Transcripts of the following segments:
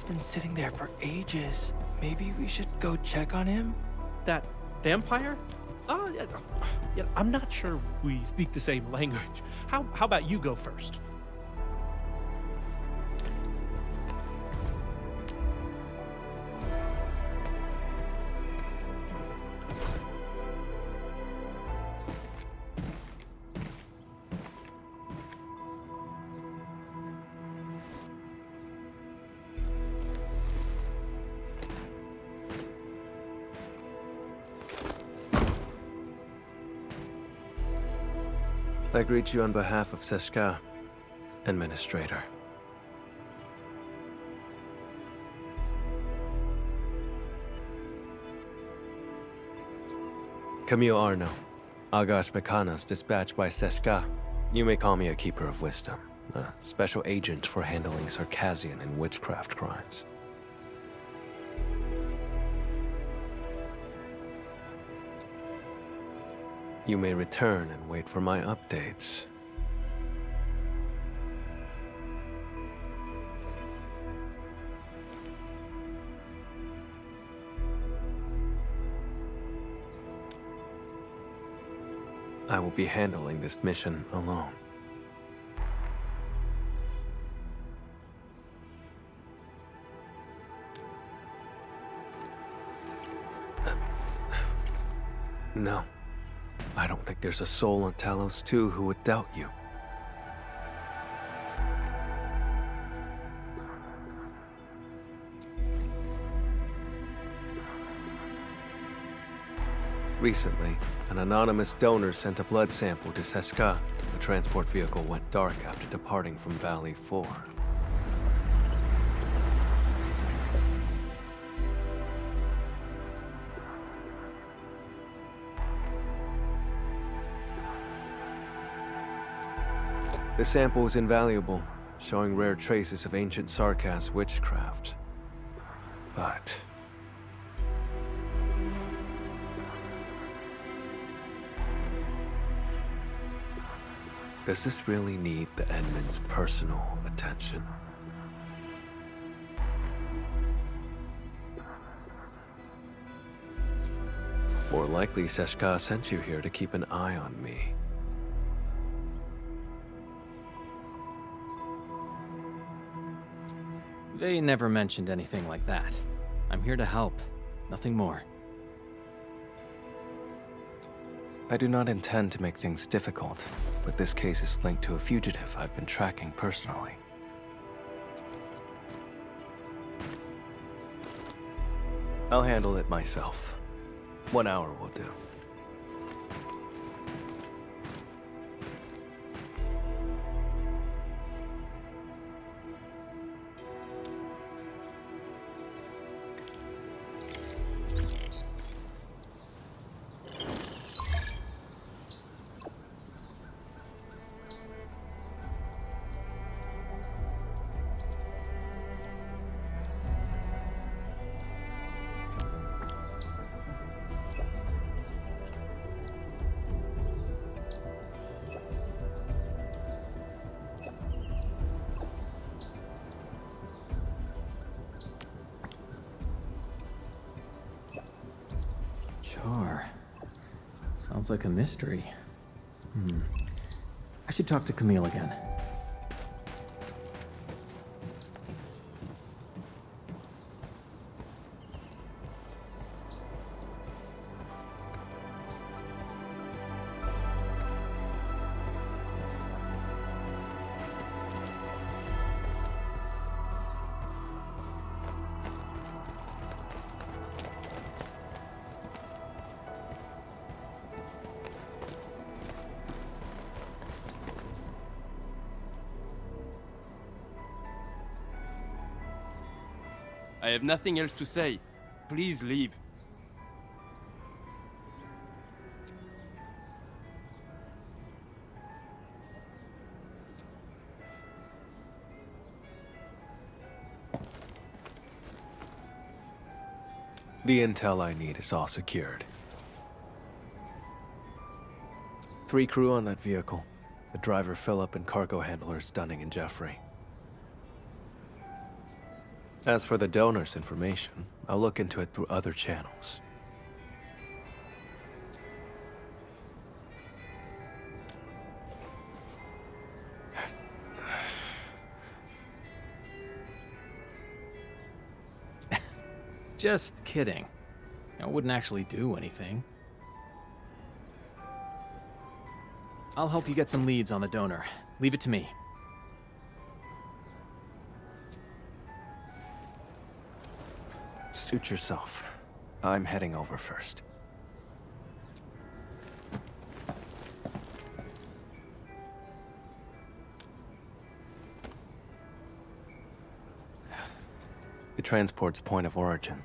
been sitting there for ages. Maybe we should go check on him? That vampire? Yeah, I'm not sure we speak the same language. How about you go first? I greet you on behalf of Seshka, Administrator. Camille Arno, Agash Mekana's dispatched by Seshka. You may call me a Keeper of Wisdom, a special agent for handling Circassian and witchcraft crimes. You may return and wait for my updates. I will be handling this mission alone. No. I don't think there's a soul on Talos 2 who would doubt you. Recently, an anonymous donor sent a blood sample to Seshka. The transport vehicle went dark after departing from Valley 4. The sample was invaluable, showing rare traces of ancient Sarkas witchcraft. But does this really need the Edmund's personal attention? More likely, Seshka sent you here to keep an eye on me. They never mentioned anything like that. I'm here to help, nothing more. I do not intend to make things difficult, but this case is linked to a fugitive I've been tracking personally. I'll handle it myself. 1 hour will do. Sounds like a mystery. I should talk to Camille again. I have nothing else to say. Please leave. The intel I need is all secured. 3 crew on that vehicle. The driver Philip and cargo handlers Dunning and Jeffrey. As for the donor's information, I'll look into it through other channels. Just kidding. I wouldn't actually do anything. I'll help you get some leads on the donor. Leave it to me. Suit yourself. I'm heading over first. The transport's point of origin.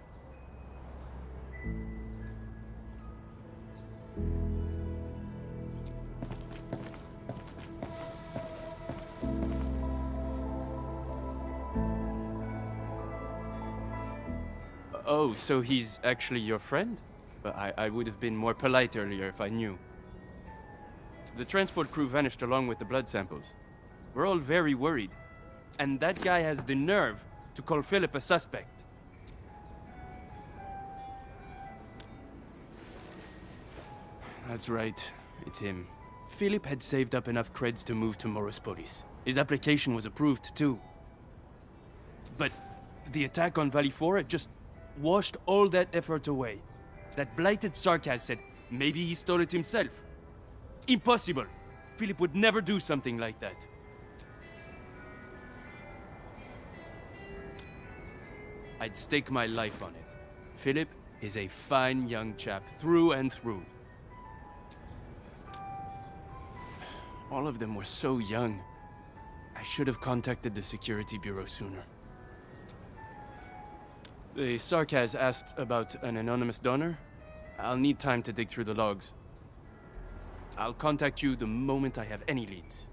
Oh, so he's actually your friend? But I would have been more polite earlier if I knew. The transport crew vanished along with the blood samples. We're all very worried. And that guy has the nerve to call Philip a suspect. That's right, it's him. Philip had saved up enough creds to move to Morospolis. His application was approved too. But the attack on Valley 4 just washed all that effort away. That blighted Sarkaz said maybe he stole it himself. Impossible! Philip would never do something like that. I'd stake my life on it. Philip is a fine young chap through and through. All of them were so young. I should have contacted the security bureau sooner. The Sarkaz asked about an anonymous donor. I'll need time to dig through the logs. I'll contact you the moment I have any leads.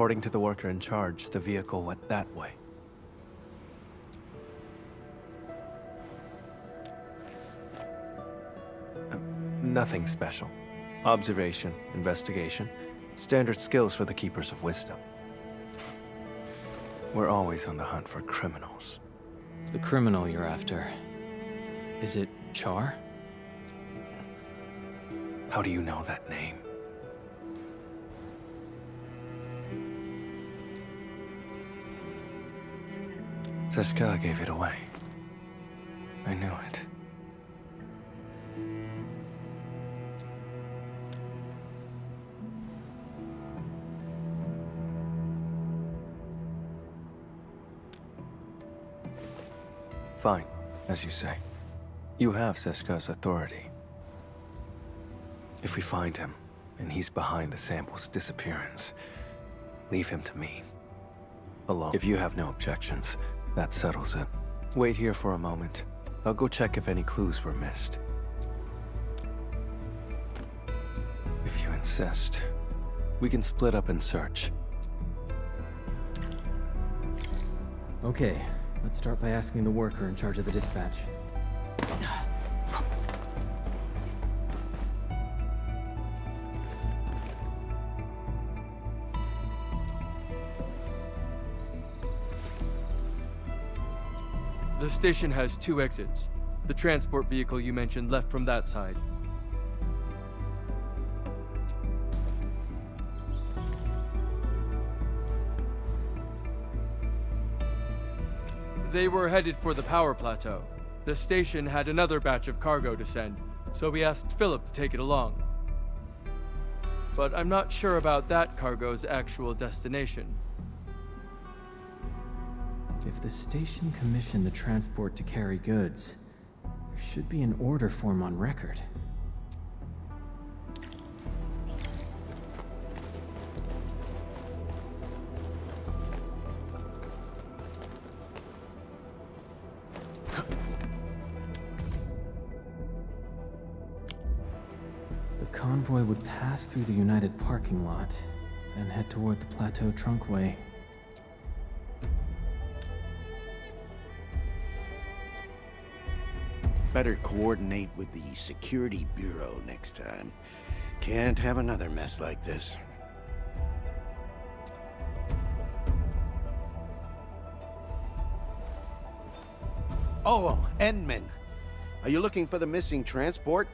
According to the worker in charge, the vehicle went that way. Nothing special. Observation, investigation, standard skills for the Keepers of Wisdom. We're always on the hunt for criminals. The criminal you're after. Is it Char? How do you know that name? Seshka gave it away. I knew it. Fine, as you say. You have Seshka's authority. If we find him, and he's behind the sample's disappearance, leave him to me. Alone. If you have no objections, that settles it. Wait here for a moment. I'll go check if any clues were missed. If you insist, we can split up and search. Okay, let's start by asking the worker in charge of the dispatch. The station has 2 exits. The transport vehicle you mentioned left from that side. They were headed for the power plateau. The station had another batch of cargo to send, so we asked Philip to take it along. But I'm not sure about that cargo's actual destination. If the station commissioned the transport to carry goods, there should be an order form on record. The convoy would pass through the United parking lot, then head toward the Plateau Trunkway. Better coordinate with the Security Bureau next time. Can't have another mess like this. Oh, Endman. Are you looking for the missing transport?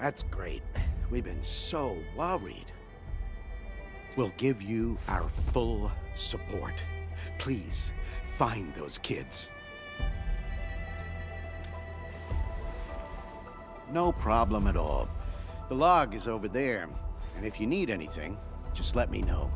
That's great. We've been so worried. We'll give you our full support. Please, find those kids. No problem at all. The log is over there, and if you need anything, just let me know.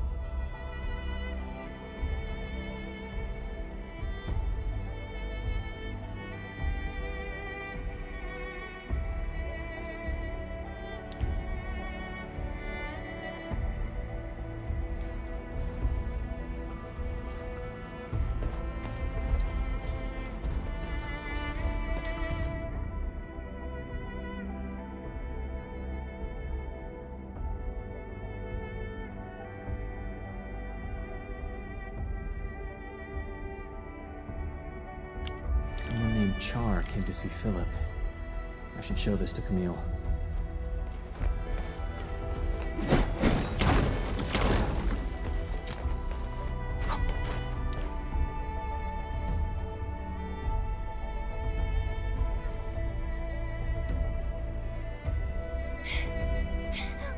Someone named Char came to see Philip. I should show this to Camille.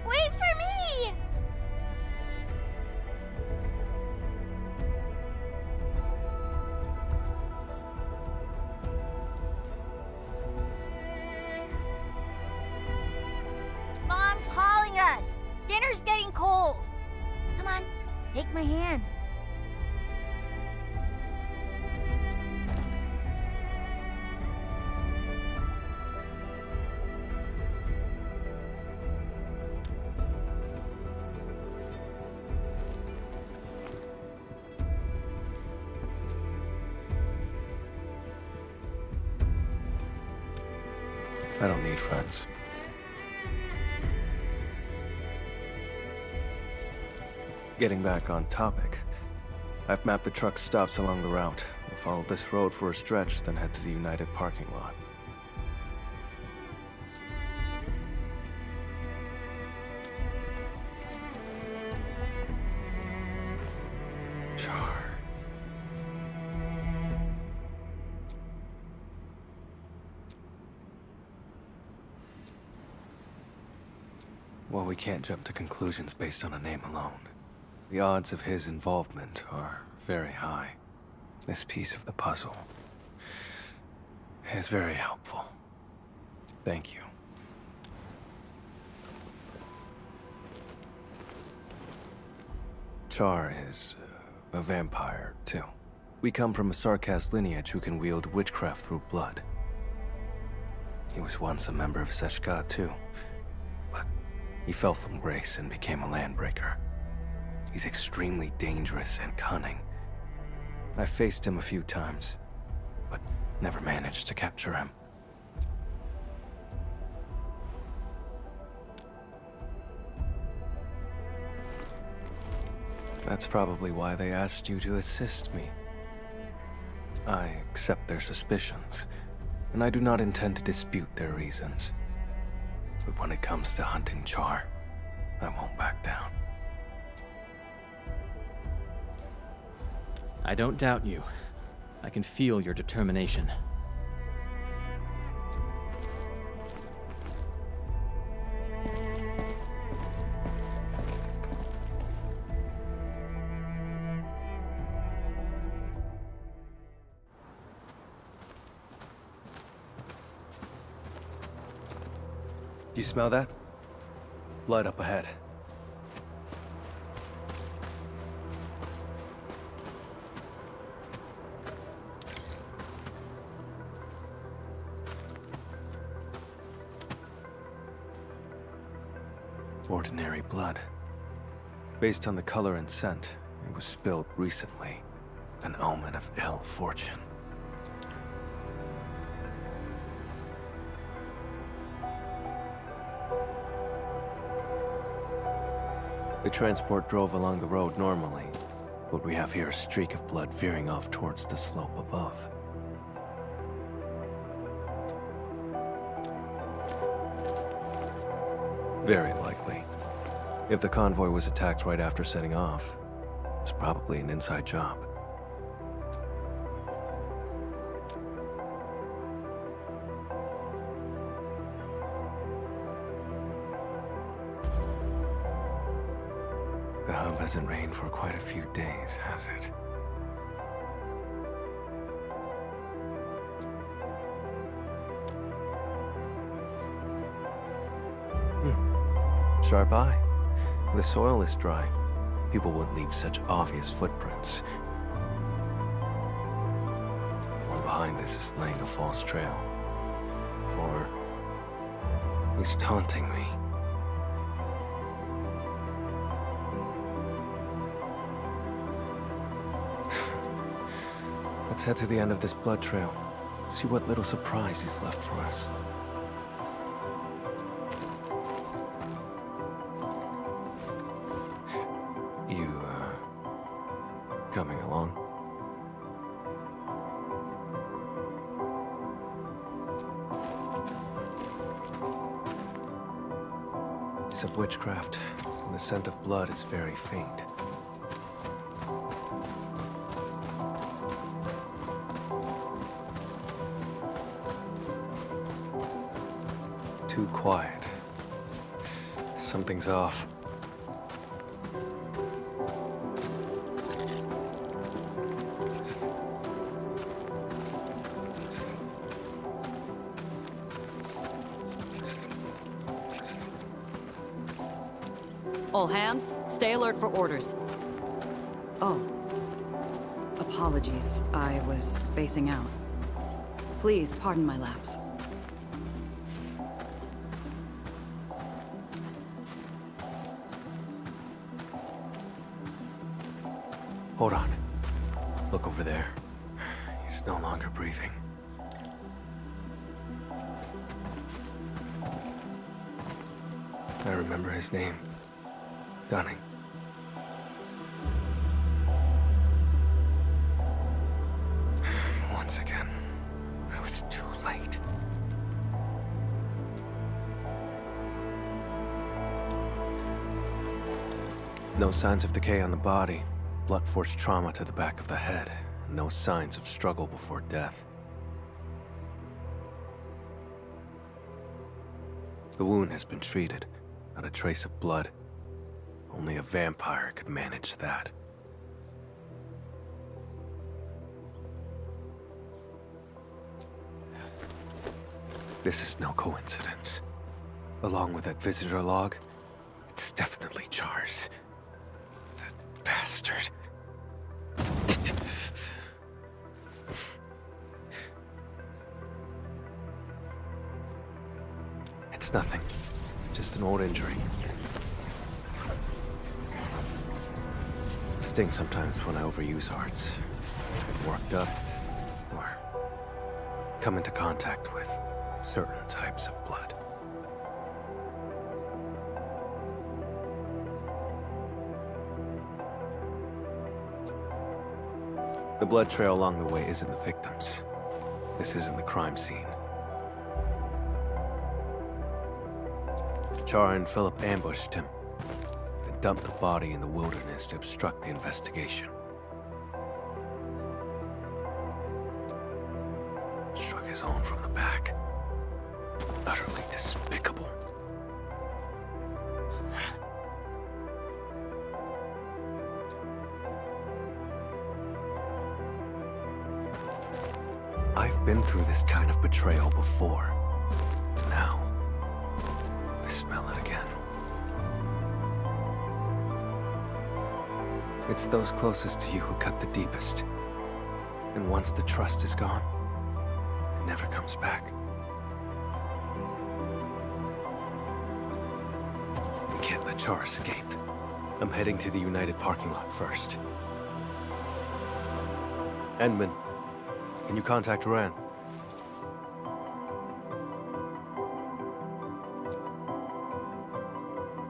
Wait for me! Mom's calling us. Dinner's getting cold. Come on, take my hand. I don't need friends. Getting back on topic, I've mapped the truck stops along the route. We'll follow this road for a stretch, then head to the United parking lot. Char. Well, we can't jump to conclusions based on a name alone. The odds of his involvement are very high. This piece of the puzzle is very helpful. Thank you. Char is a vampire, too. We come from a Sarkaz lineage who can wield witchcraft through blood. He was once a member of Seshka, too. But he fell from grace and became a landbreaker. He's extremely dangerous and cunning. I faced him a few times, but never managed to capture him. That's probably why they asked you to assist me. I accept their suspicions, and I do not intend to dispute their reasons. But when it comes to hunting Char, I won't back down. I don't doubt you. I can feel your determination. You smell that? Blood up ahead. Ordinary blood. Based on the color and scent, it was spilled recently. An omen of ill fortune. The transport drove along the road normally, but we have here a streak of blood veering off towards the slope above. Very likely. If the convoy was attacked right after setting off, it's probably an inside job. The hub hasn't rained for quite a few days, has it? Sharp eye. The soil is dry. People wouldn't leave such obvious footprints. The one behind this is laying a false trail. Or he's taunting me. Let's head to the end of this blood trail. See what little surprise he's left for us. You, coming along? It's of witchcraft, and the scent of blood is very faint. Too quiet. Something's off. All hands, stay alert for orders. Oh. Apologies, I was spacing out. Please pardon my lapse. Hold on. Look over there. He's no longer breathing. I remember his name. Dunning. Once again, I was too late. No signs of decay on the body. Blunt force trauma to the back of the head. No signs of struggle before death. The wound has been treated. Not a trace of blood. Only a vampire could manage that. This is no coincidence. Along with that visitor log, it's definitely Char's. That bastard. It's nothing. Just an old injury. It stings sometimes when I overuse hearts. Get worked up, or come into contact with certain types of blood. The blood trail along the way isn't the victims. This isn't the crime scene. Char and Philip ambushed him and dumped the body in the wilderness to obstruct the investigation. Struck his own from the back. Utterly despicable. I've been through this kind of betrayal before. Now, I smell it again. It's those closest to you who cut the deepest. And once the trust is gone, it never comes back. We can't let Char escape. I'm heading to the United parking lot first. Endman, can you contact Ran?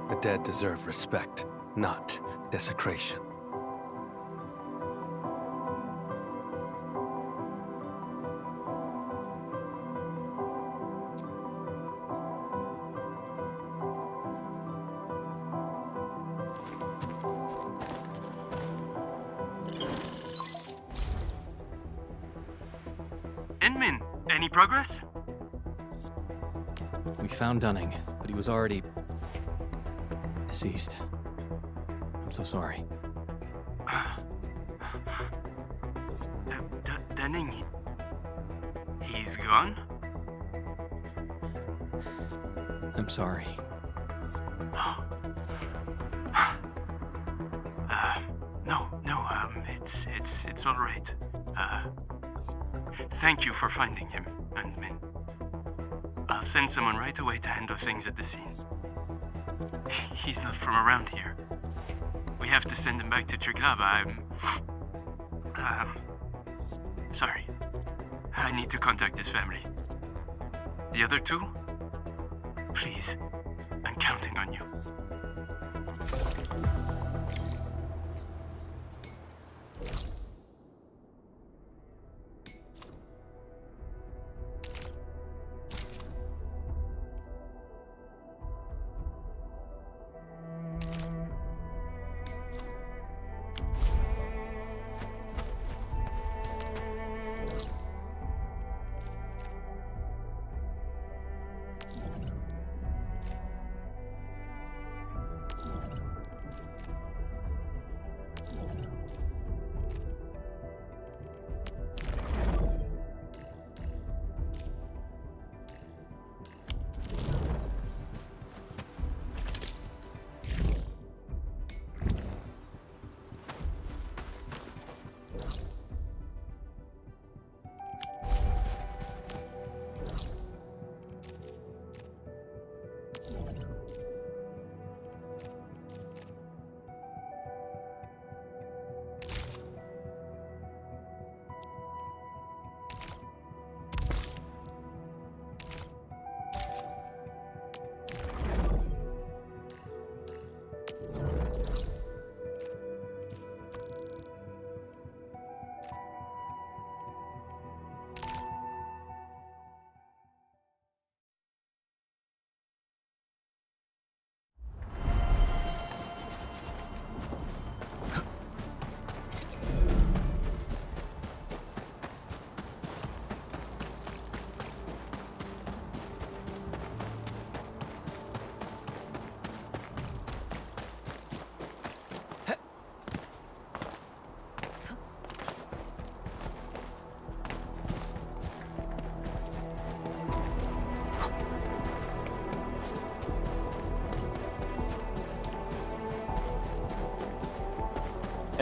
The dead deserve respect, not desecration. Endman, any progress? We found Dunning, but he was already deceased. I'm so sorry. Dunning, he's gone? I'm sorry. It's all right. Thank you for finding him, Endman. I'll send someone right away to handle things at the scene. He's not from around here. We have to send him back to Triglav. Sorry. I need to contact his family. The other two? Please, I'm counting on you.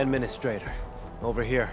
Administrator, over here.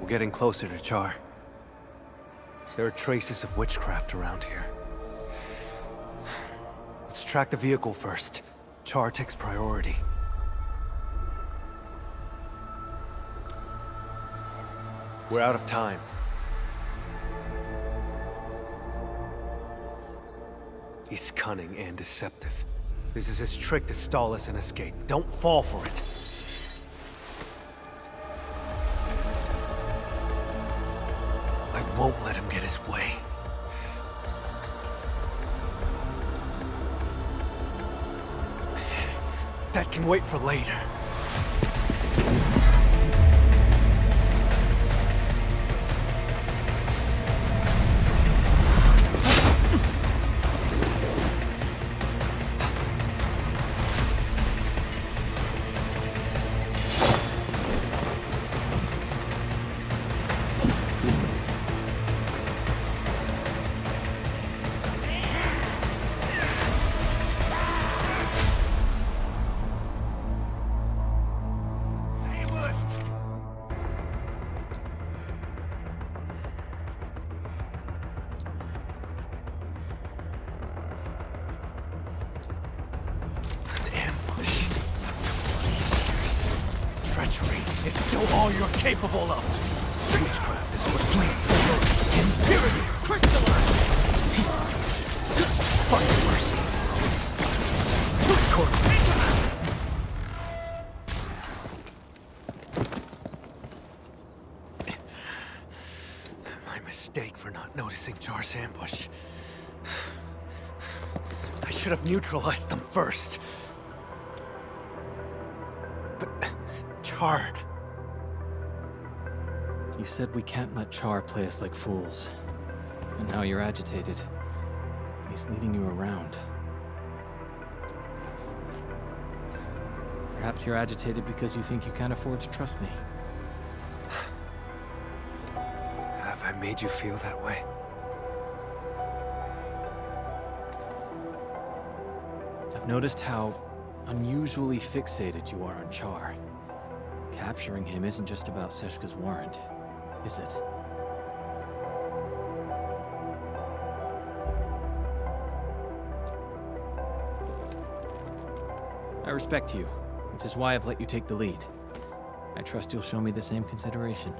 Getting closer to Char. There are traces of witchcraft around here. Let's track the vehicle first. Char takes priority. We're out of time. He's cunning and deceptive. This is his trick to stall us and escape. Don't fall for it. I won't let him get his way. That can wait for later. It's still all you're capable of. Witchcraft is what bleeds. Impurity crystallized. Find mercy. My mistake for not noticing Char's ambush. I should have neutralized them first. But Char... You said we can't let Char play us like fools. And now you're agitated. He's leading you around. Perhaps you're agitated because you think you can't afford to trust me. Have I made you feel that way? I've noticed how unusually fixated you are on Char. Capturing him isn't just about Seshka's warrant, is it? I respect you, which is why I've let you take the lead. I trust you'll show me the same consideration.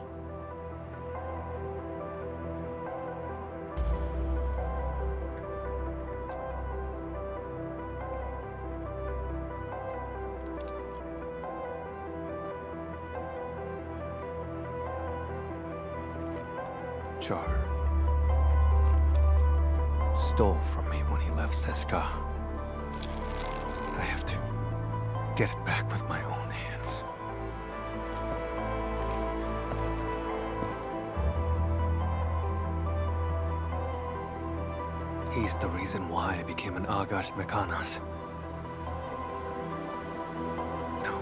Char stole from me when he left Seshka. I have to get it back with my own hands. He's the reason why I became an Agash Mekanas. No.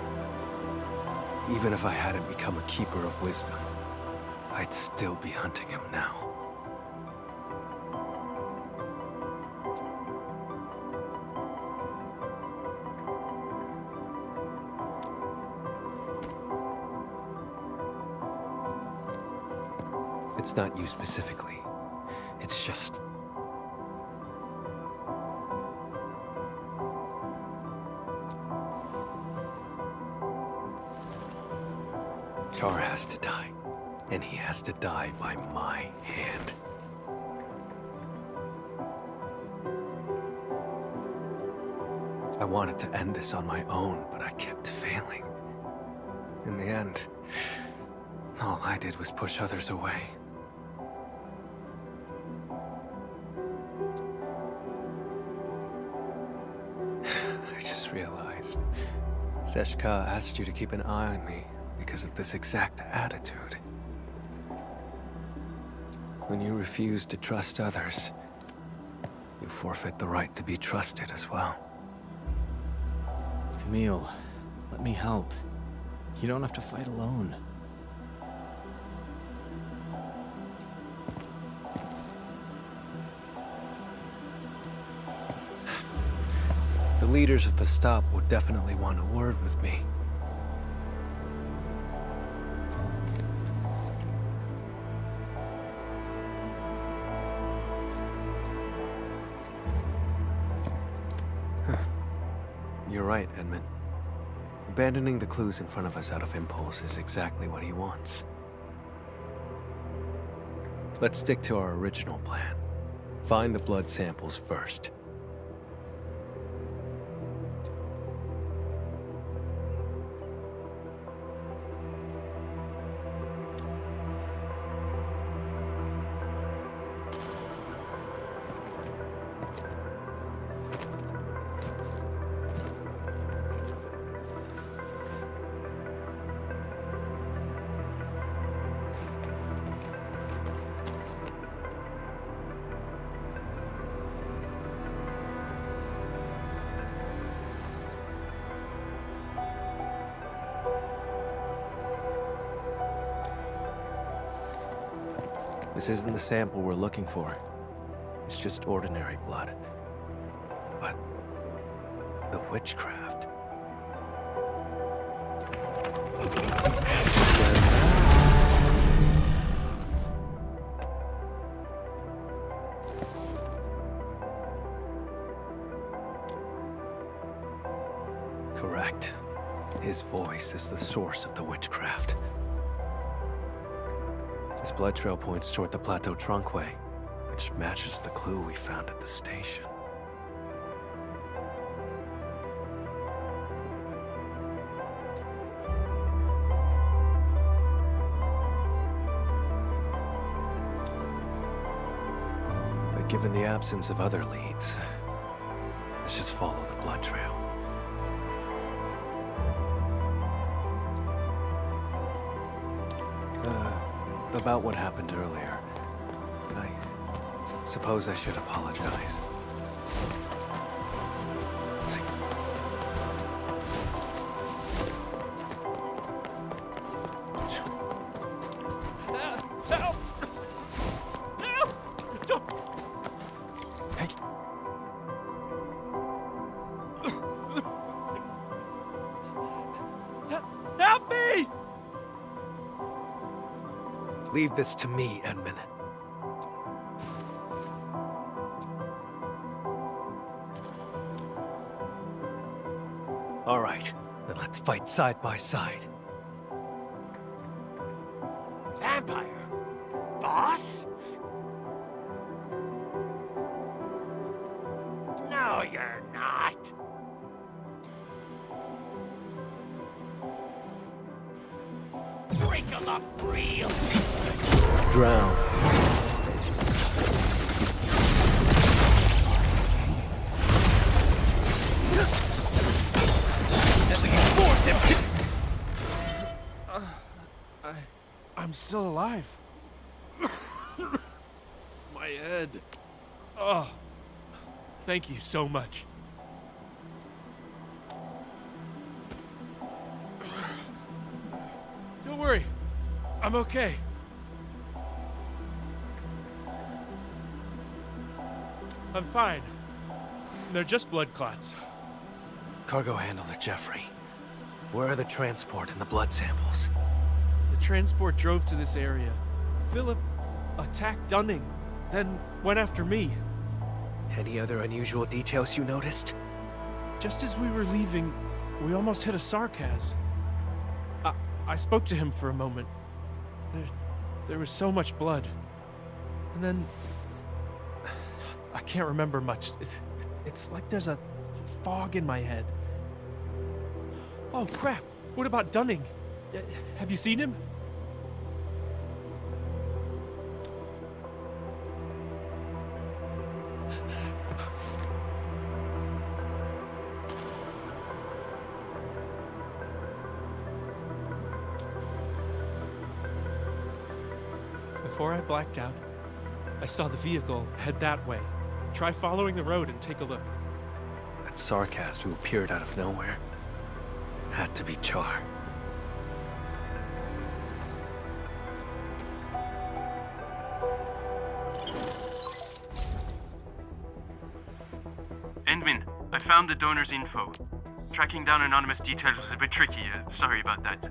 Even if I hadn't become a Keeper of Wisdom, I'd still be hunting him now. It's not you specifically. It's just... Char has to die. And he has to die by my hand. I wanted to end this on my own, but I kept failing. In the end, all I did was push others away. just realized. Seshka asked you to keep an eye on me because of this exact attitude. When you refuse to trust others, you forfeit the right to be trusted as well. Camille, let me help. You don't have to fight alone. The leaders of the stop would definitely want a word with me. You're right, Edmund. Abandoning the clues in front of us out of impulse is exactly what he wants. Let's stick to our original plan. Find the blood samples first. This isn't the sample we're looking for. It's just ordinary blood. But the witchcraft. Correct. His voice is the source of the witchcraft. His blood trail points toward the Plateau Tronquay, which matches the clue we found at the station. But given the absence of other leads, let's just follow the blood trail. About what happened earlier. I suppose I should apologize. See. Help! Help! Don't! Hey. Help me! Leave this to me, Edmund. All right, then let's fight side by side. Vampire? Boss? No, you're not. Break 'em up real. Drown. I'm still alive. My head. Oh, thank you so much. Don't worry, I'm okay. I'm fine. They're just blood clots. Cargo handler Jeffrey. Where are the transport and the blood samples? The transport drove to this area. Philip attacked Dunning, then went after me. Any other unusual details you noticed? Just as we were leaving, we almost hit a sarcas. I spoke to him for a moment. There was so much blood. And then... I can't remember much. It's like there's a fog in my head. Oh, crap. What about Dunning? Have you seen him? before I blacked out, I saw the vehicle head that way. Try following the road and take a look. That Sarkaz who appeared out of nowhere had to be Char. Endman, I found the donor's info. Tracking down anonymous details was a bit tricky. Sorry about that.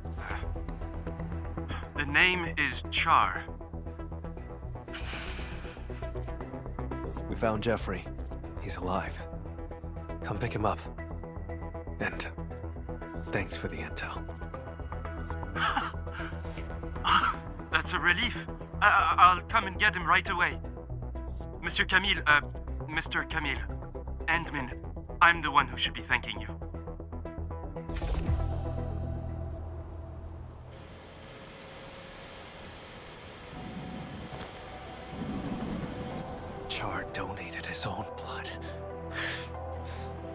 The name is Char. We found Jeffrey. He's alive. Come pick him up. And thanks for the intel. That's a relief. I'll come and get him right away. Mr. Camille, Endman, I'm the one who should be thanking you. Char donated his own blood.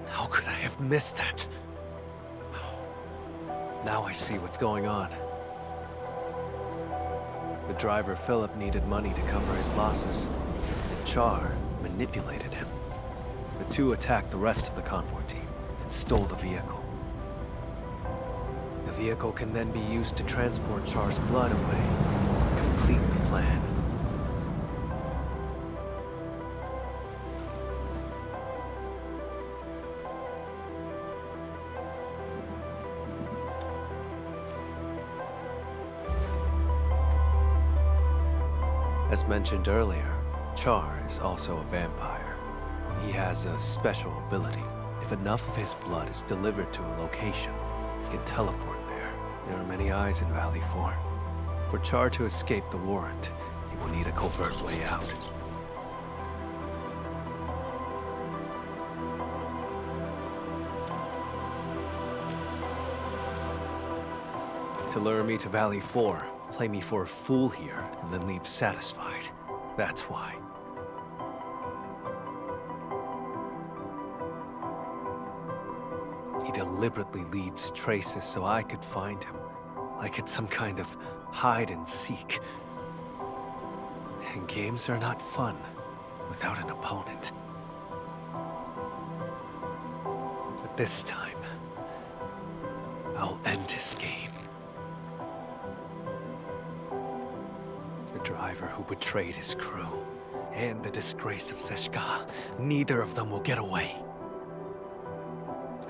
How could I have missed that? Now I see what's going on. The driver, Philip, needed money to cover his losses. Char manipulated him. The two attacked the rest of the convoy team and stole the vehicle. The vehicle can then be used to transport Char's blood away. Complete the plan. As mentioned earlier, Char is also a vampire. He has a special ability. If enough of his blood is delivered to a location, he can teleport there. There are many eyes in Valley 4. For Char to escape the warrant, he will need a covert way out. To lure me to Valley 4, play me for a fool here, and then leave satisfied. That's why. He deliberately leaves traces so I could find him, like it's some kind of hide and seek. And games are not fun without an opponent. But this time, I'll end his game. The driver who betrayed his crew, and the disgrace of Seshka, neither of them will get away.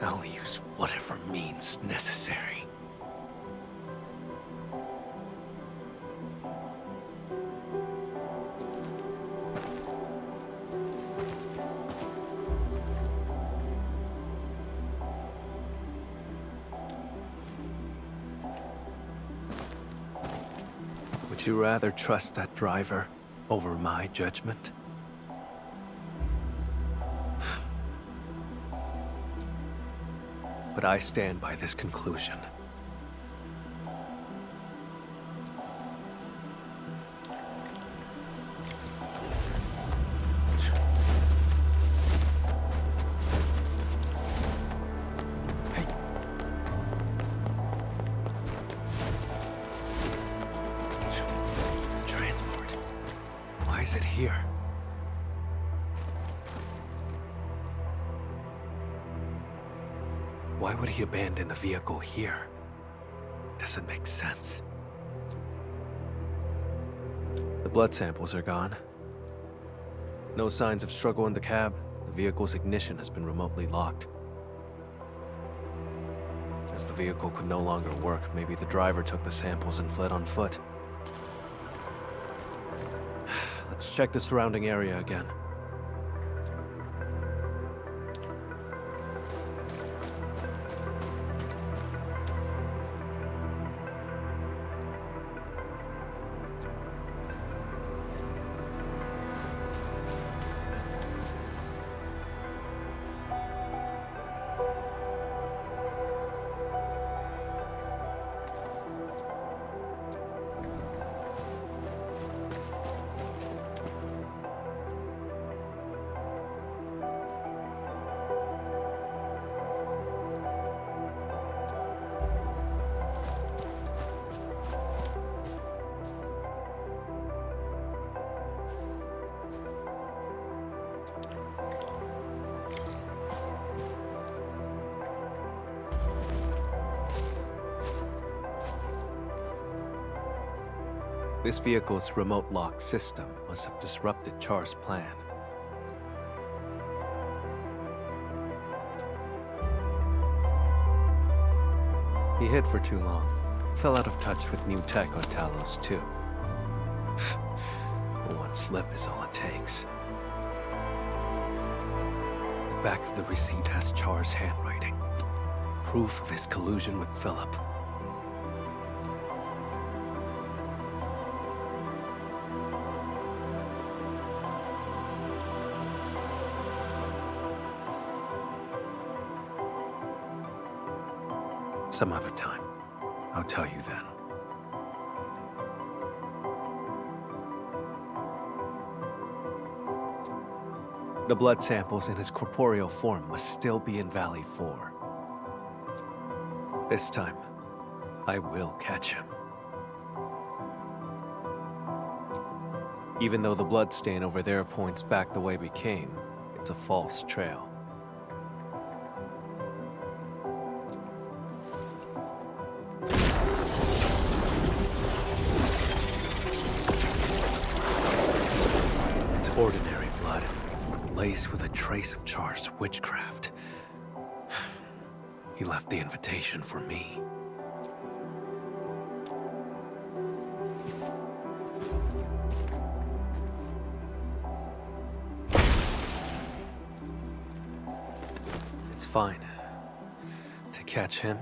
I'll use whatever means necessary. Would you rather trust that driver over my judgment? But I stand by this conclusion. Hey. Transport. Why is it here? Why would he abandon the vehicle here? Doesn't make sense. The blood samples are gone. No signs of struggle in the cab. The vehicle's ignition has been remotely locked. As the vehicle could no longer work, maybe the driver took the samples and fled on foot. Let's check the surrounding area again. This vehicle's remote lock system must have disrupted Char's plan. He hid for too long. Fell out of touch with new tech on Talos, too. One slip is all it takes. The back of the receipt has Char's handwriting. Proof of his collusion with Philip. Some other time. I'll tell you then. The blood samples in his corporeal form must still be in Valley 4. This time, I will catch him. Even though the blood stain over there points back the way we came, it's a false trail. It's ordinary blood, laced with a trace of Char's witchcraft. He left the invitation for me. It's fine. To catch him,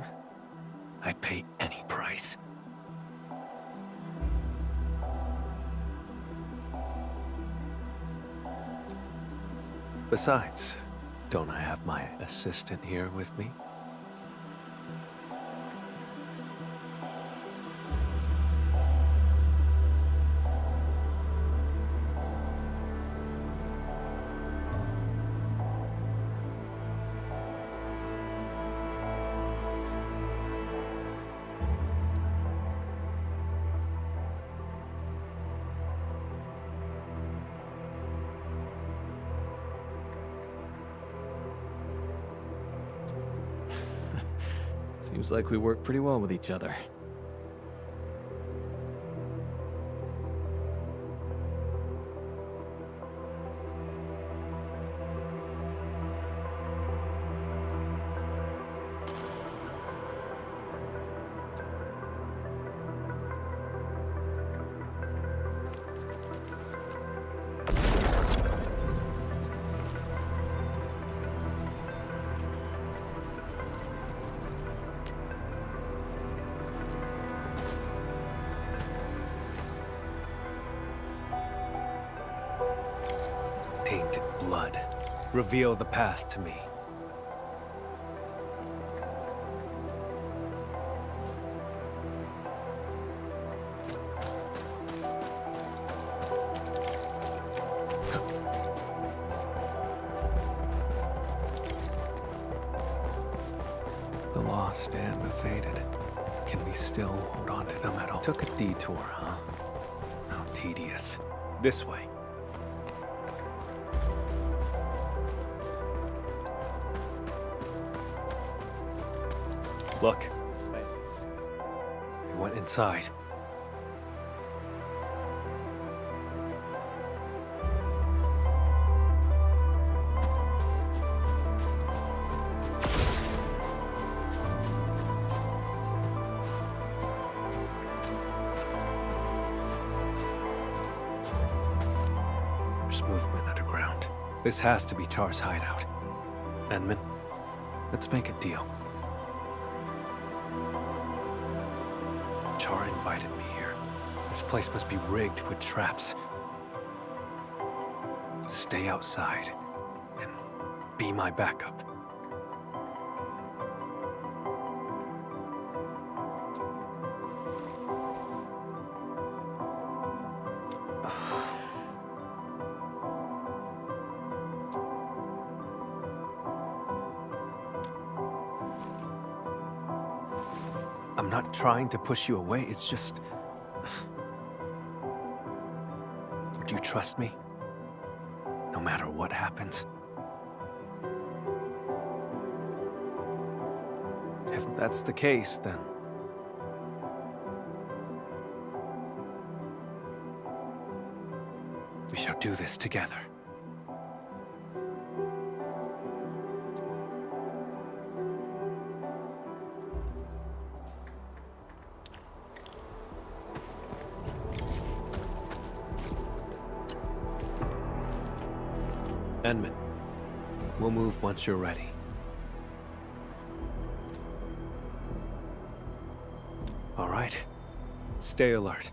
I'd pay any price. Besides, don't I have my assistant here with me? Seems like we work pretty well with each other. Tainted blood. Reveal the path to me. The lost and the fated. Can we still hold on to them at all? Took a detour, huh? How tedious. This way. Look. We went inside. There's movement underground. This has to be Char's hideout. Edmund, let's make a deal. Char invited me here. This place must be rigged with traps. Stay outside and be my backup. I'm not trying to push you away, it's just... Would you trust me? No matter what happens? If that's the case, then... do this together. Endman, we'll move once you're ready. All right. Stay alert.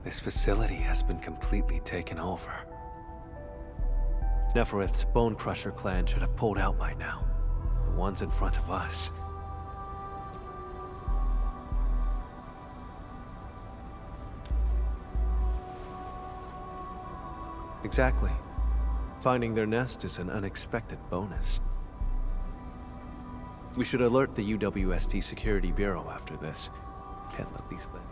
This facility has been completely taken over. Neferith's Bone Crusher clan should have pulled out by now. The ones in front of us. Exactly. Finding their nest is an unexpected bonus. We should alert the UWST Security Bureau after this. Can't let these things.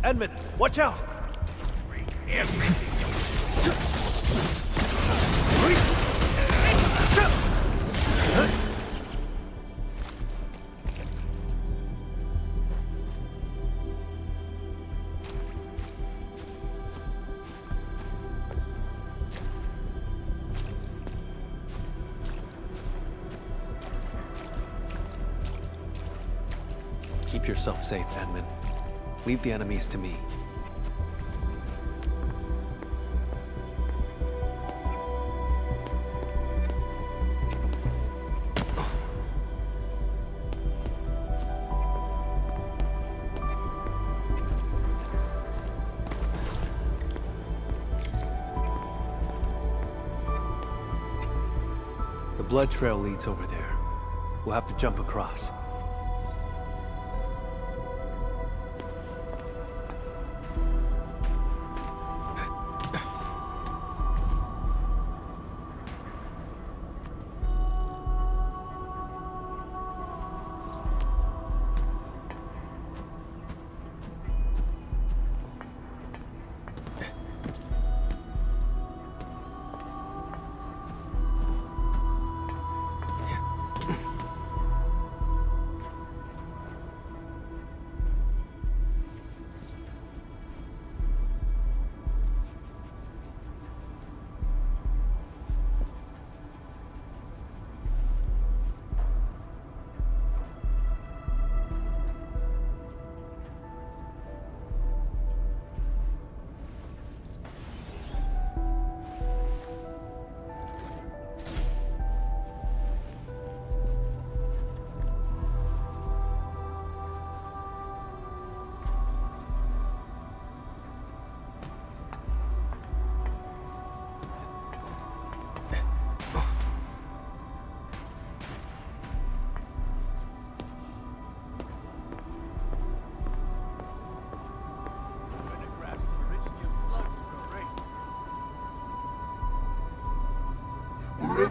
Endman, watch out! Keep yourself safe, Endman. Leave the enemies to me. The blood trail leads over there. We'll have to jump across.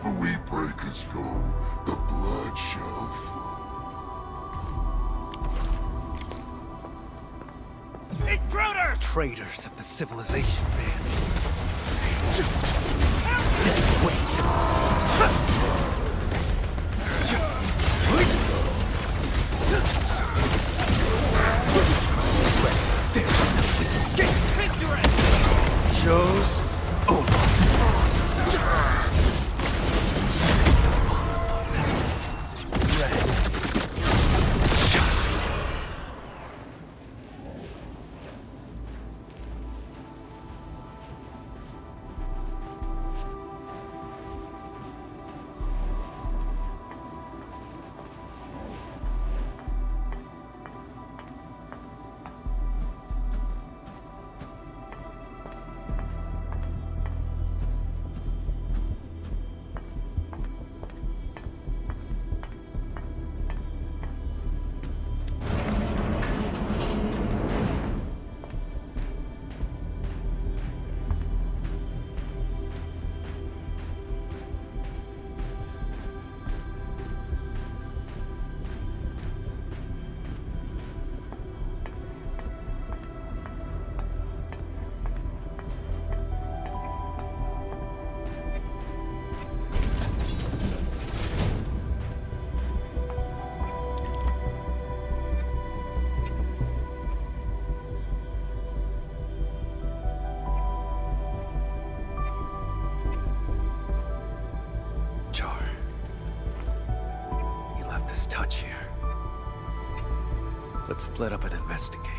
Wherever we breakers go, the blood shall flow. Intruders! Traitors of the civilization band. Dead weight. There's no escape. Show's over. Let's split up and investigate.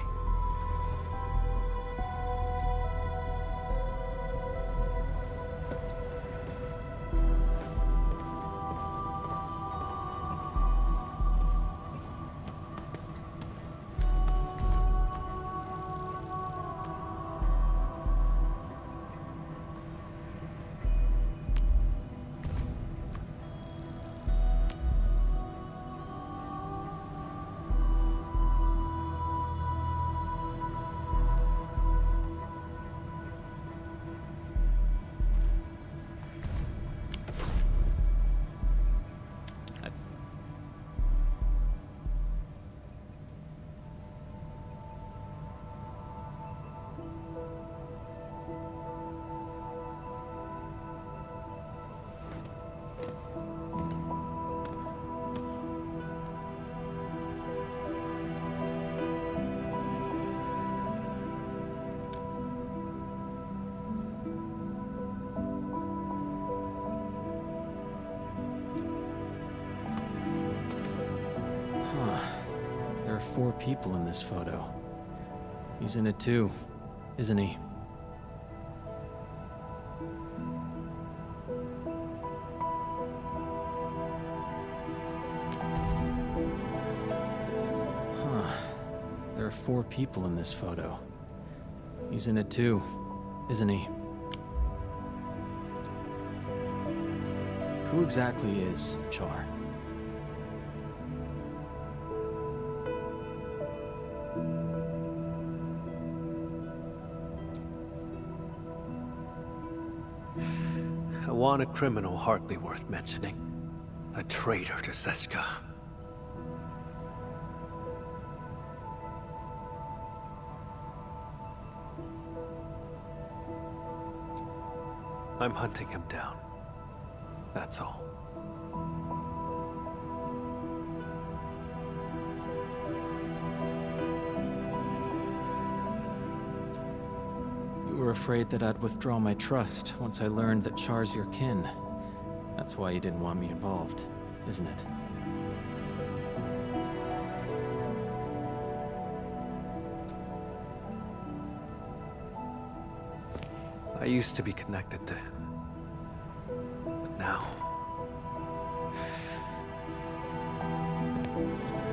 There are 4 people in this photo. He's in it too, isn't he? There are 4 people in this photo. He's in it too, isn't he? Who exactly is Char? A wanted criminal hardly worth mentioning. A traitor to Seska. I'm hunting him down. That's all. You were afraid that I'd withdraw my trust once I learned that Char's your kin. That's why you didn't want me involved, isn't it? I used to be connected to him. But now...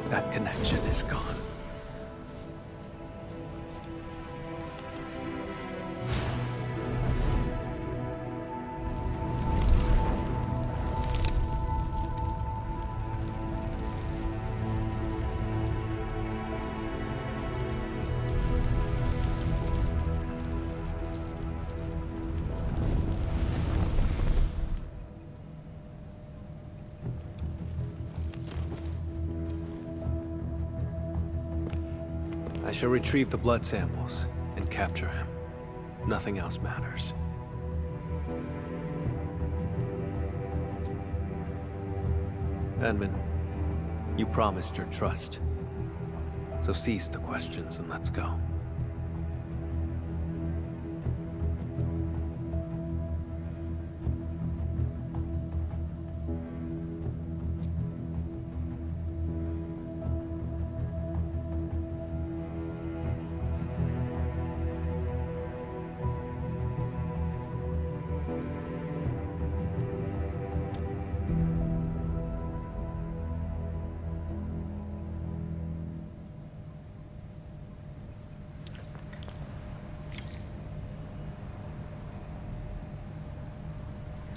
that connection is gone. I shall retrieve the blood samples and capture him. Nothing else matters. Edmund, you promised your trust. So cease the questions and let's go.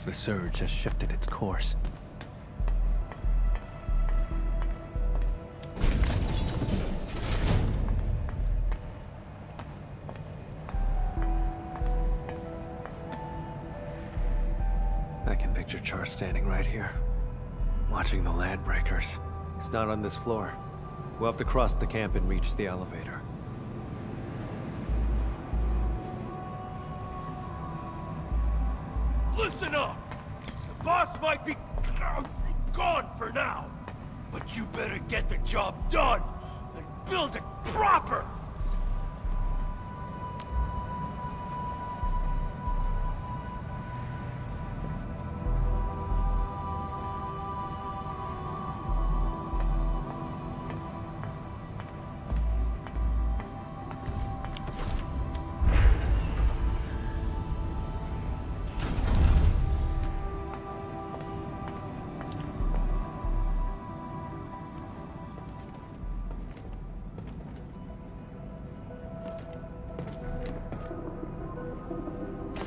The surge has shifted its course. I can picture Char standing right here, watching the landbreakers. He's not on this floor. We'll have to cross the camp and reach the elevator. Listen up! The boss might be gone for now, but you better get the job done and build it proper!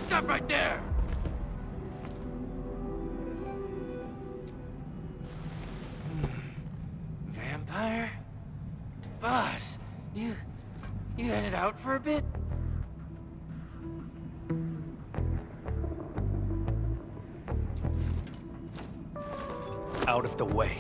Stop right there! Vampire? Boss, you headed out for a bit? Out of the way.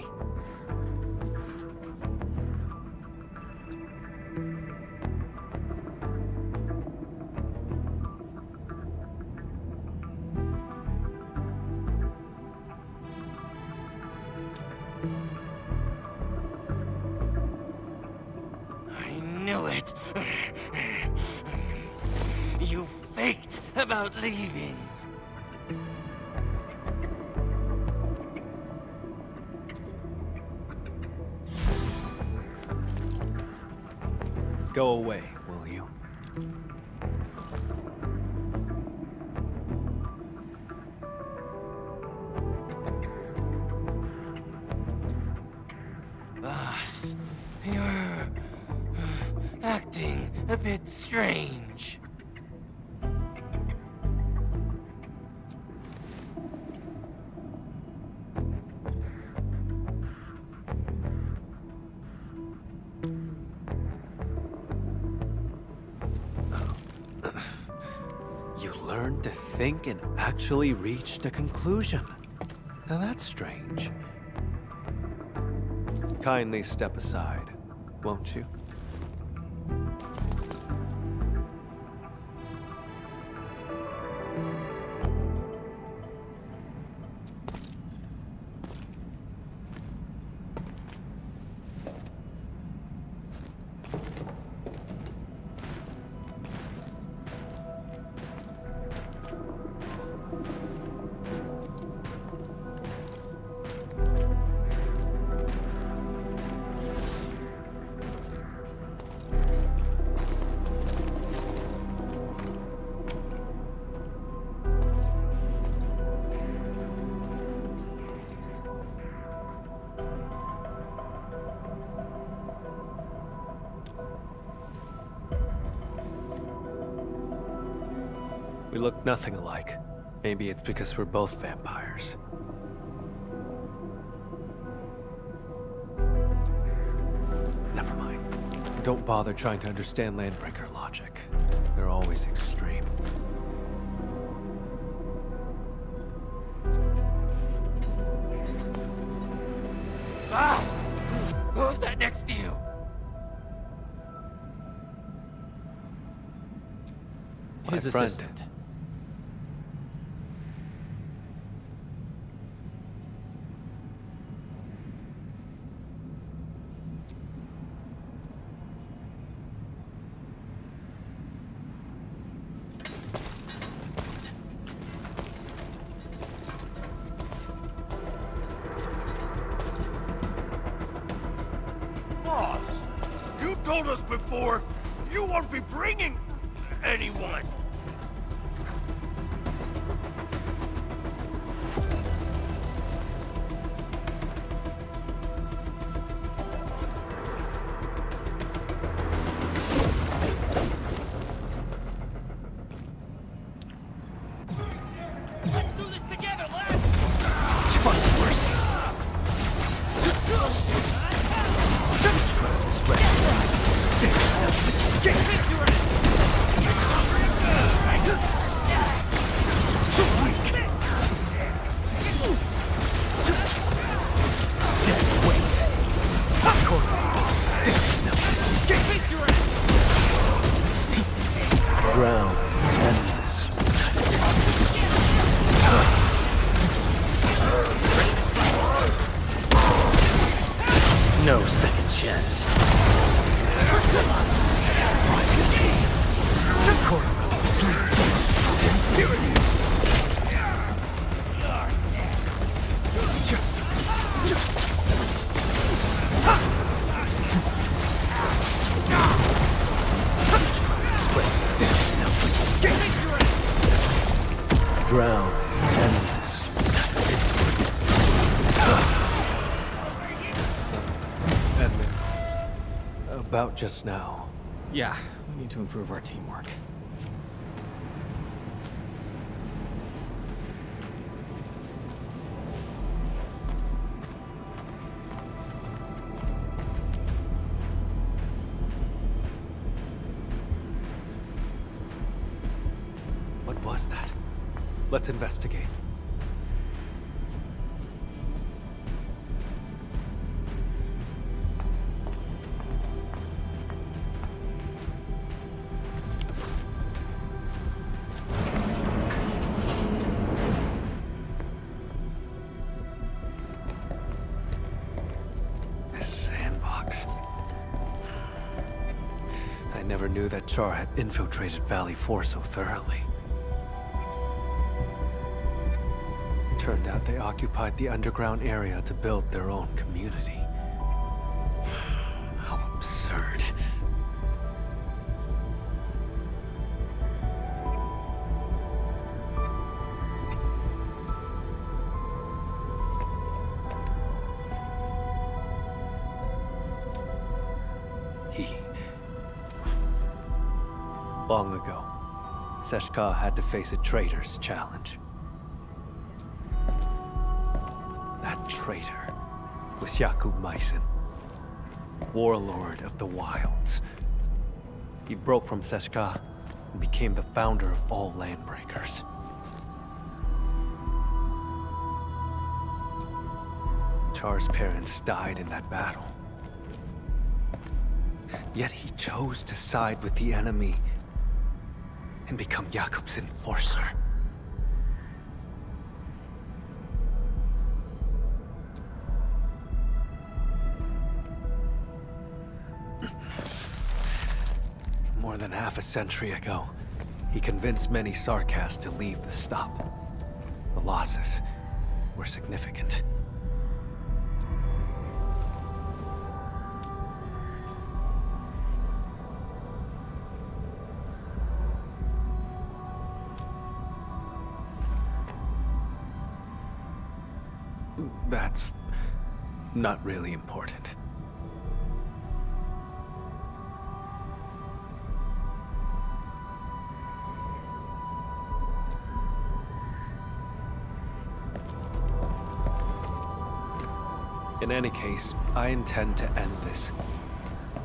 I knew it. You faked about leaving. Go away, will you? Boss, you're acting a bit strange. You learned to think and actually reached a conclusion. Now that's strange. Kindly step aside, won't you? We look nothing alike. Maybe it's because we're both vampires. Never mind. Don't bother trying to understand Landbreaker logic. They're always extreme. Boss! Who's that next to you? His My friend. assistant. Boss, you told us before you won't be bringing anyone. Let's do this together, lads! Fucking mercy. Witchcraft is ready. There's no escape. Too weak. Death waits. There's no escape. Drown endless. No second chance. There's no escape. Drown endless. Edmund, about just now. Yeah, we need to improve our teamwork. What was that? Let's investigate. This sandbox. I never knew that Char had infiltrated Valley 4 so thoroughly. Turned out they occupied the underground area to build their own community. How absurd. Long ago, Seshka had to face a traitor's challenge. That traitor was Jakub Meissen, warlord of the wilds. He broke from Seshka and became the founder of all Landbreakers. Char's parents died in that battle. Yet he chose to side with the enemy and become Jakub's enforcer. More than half a century ago, he convinced many Sarkas to leave the stop. The losses were significant. That's not really important. In any case, I intend to end this.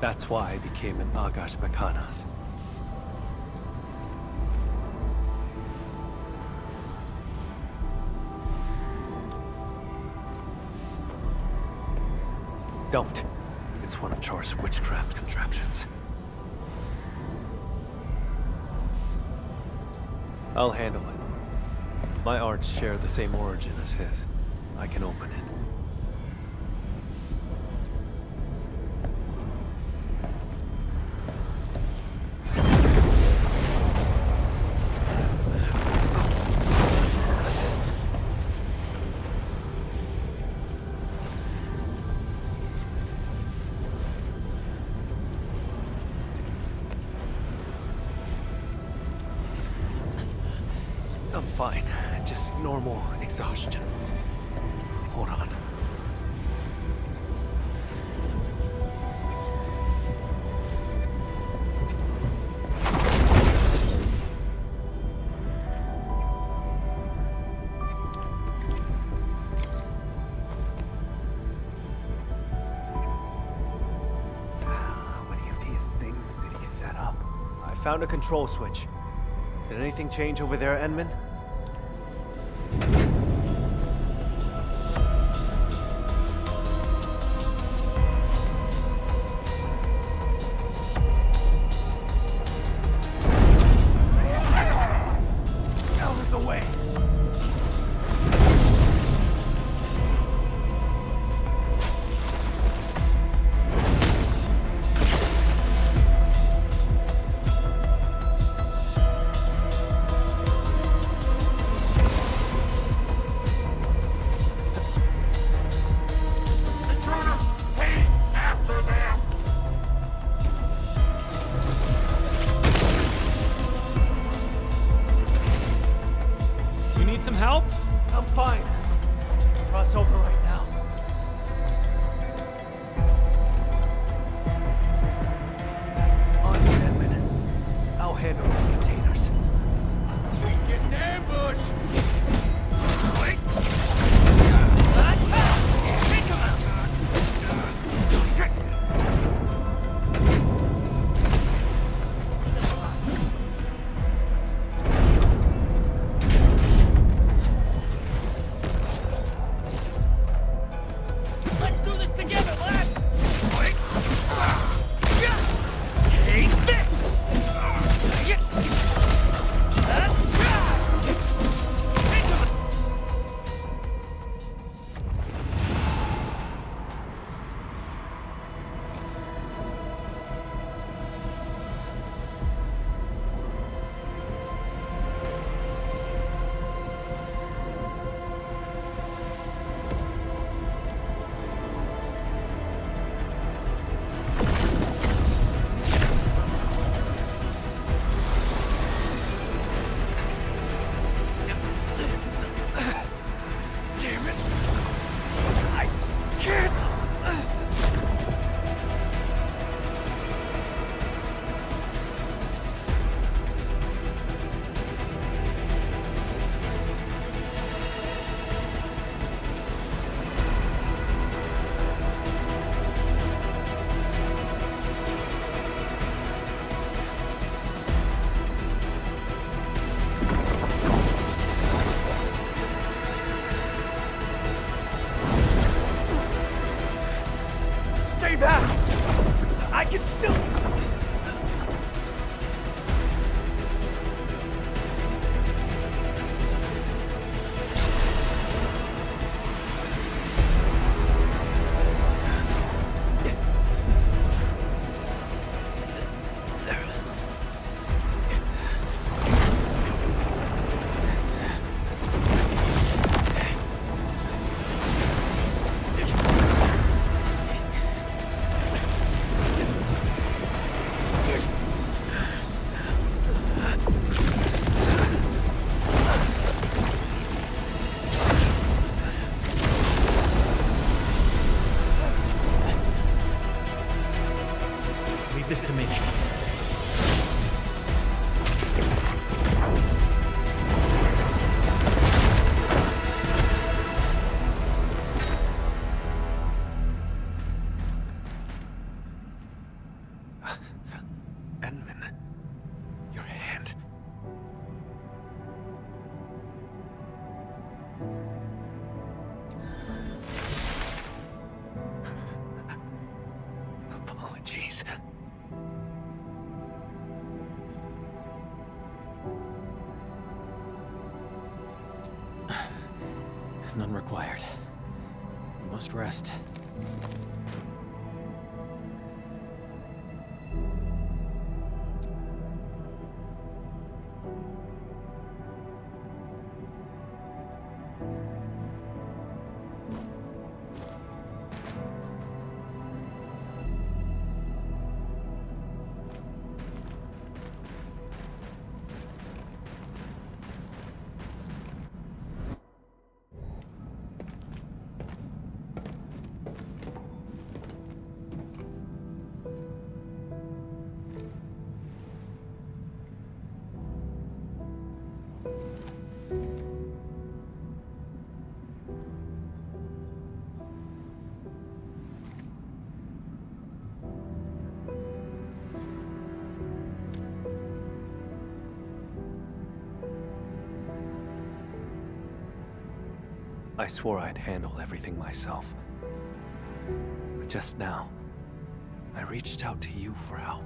That's why I became an Agash Mekanas. Don't. It's one of Char's witchcraft contraptions. I'll handle it. My arts share the same origin as his. I can open it. I'm fine. Just normal exhaustion. Hold on. How many of these things did he set up? I found a control switch. Did anything change over there, Enman? Out of the way! You need some help? I'm fine. Cross over right now. Onward, Edmund. I'll handle these containers. He's getting ambushed! Let's do this together, lads! Take this! Damn it! I can't! Stay back! I can still... Leave this to me. Enman, your hand. Apologies. None required. You must rest. I swore I'd handle everything myself. But just now, I reached out to you for help.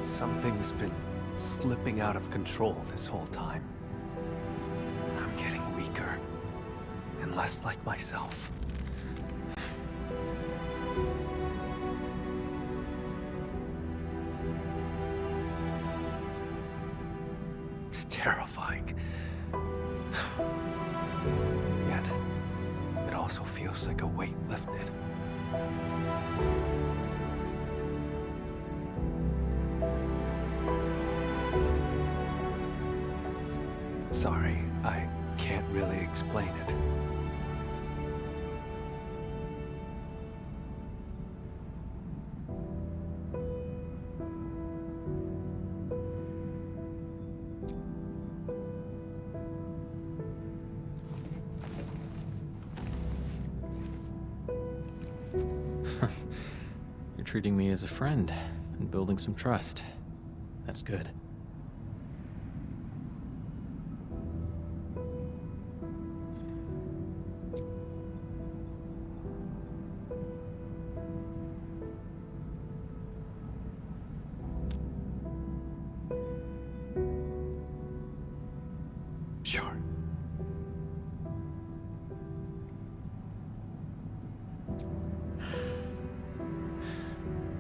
Something's been slipping out of control this whole time. I'm getting weaker and less like myself. It's terrifying. Yet, it also feels like a weight lifted. Sorry, I can't really explain it. You're treating me as a friend and building some trust. That's good. Sure.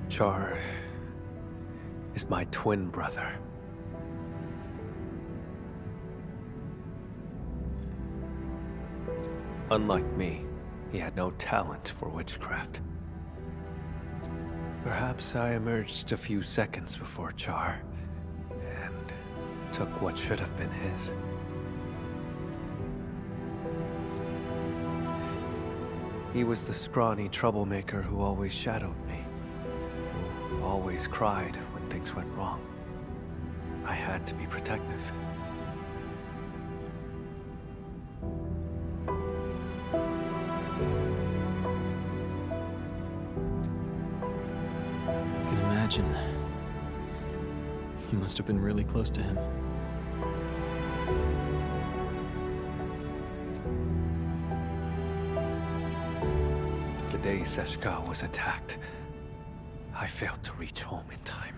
Char is my twin brother. Unlike me, he had no talent for witchcraft. Perhaps I emerged a few seconds before Char and took what should have been his. He was the scrawny troublemaker who always shadowed me, who always cried when things went wrong. I had to be protective. I can imagine. You must have been really close to him. The day Seshka was attacked, I failed to reach home in time.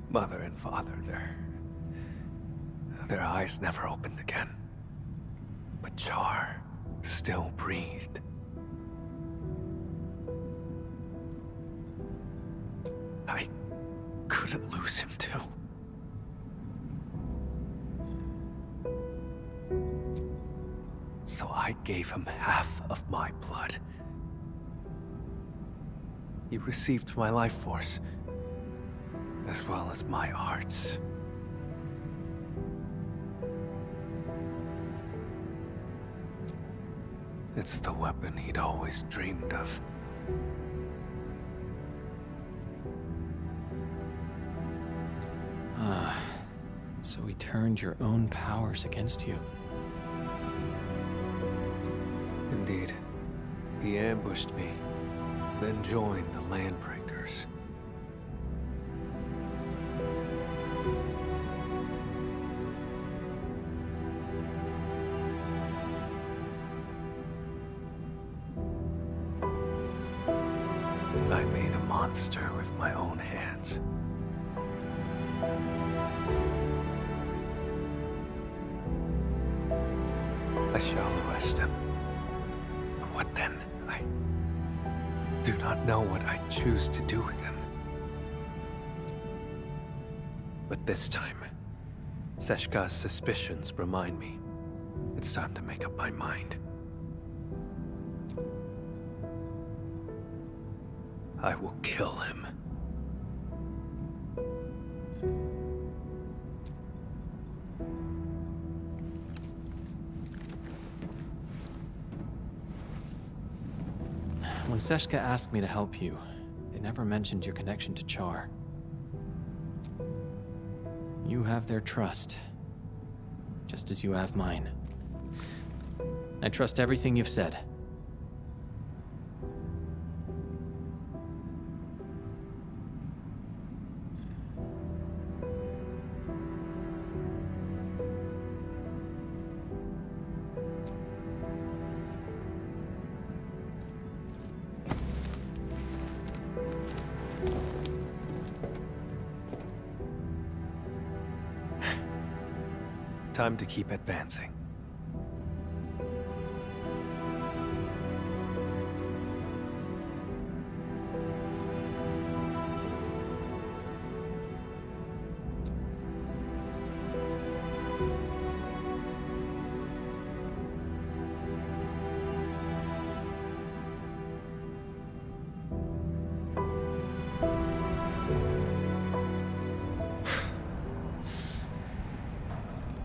Mother and father, their eyes never opened again. But Char still breathed. I couldn't lose him too. So I gave him half of my blood. He received my life force, as well as my arts. It's the weapon he'd always dreamed of. Ah, so he turned your own powers against you. Indeed. He ambushed me, then joined the Landbreakers. monster with my own hands. I shall arrest him. But what then? I do not know what I choose to do with him. But this time, Seshka's suspicions remind me it's time to make up my mind. I will kill him. When Seshka asked me to help you, they never mentioned your connection to Char. You have their trust, just as you have mine. I trust everything you've said. Time to keep advancing.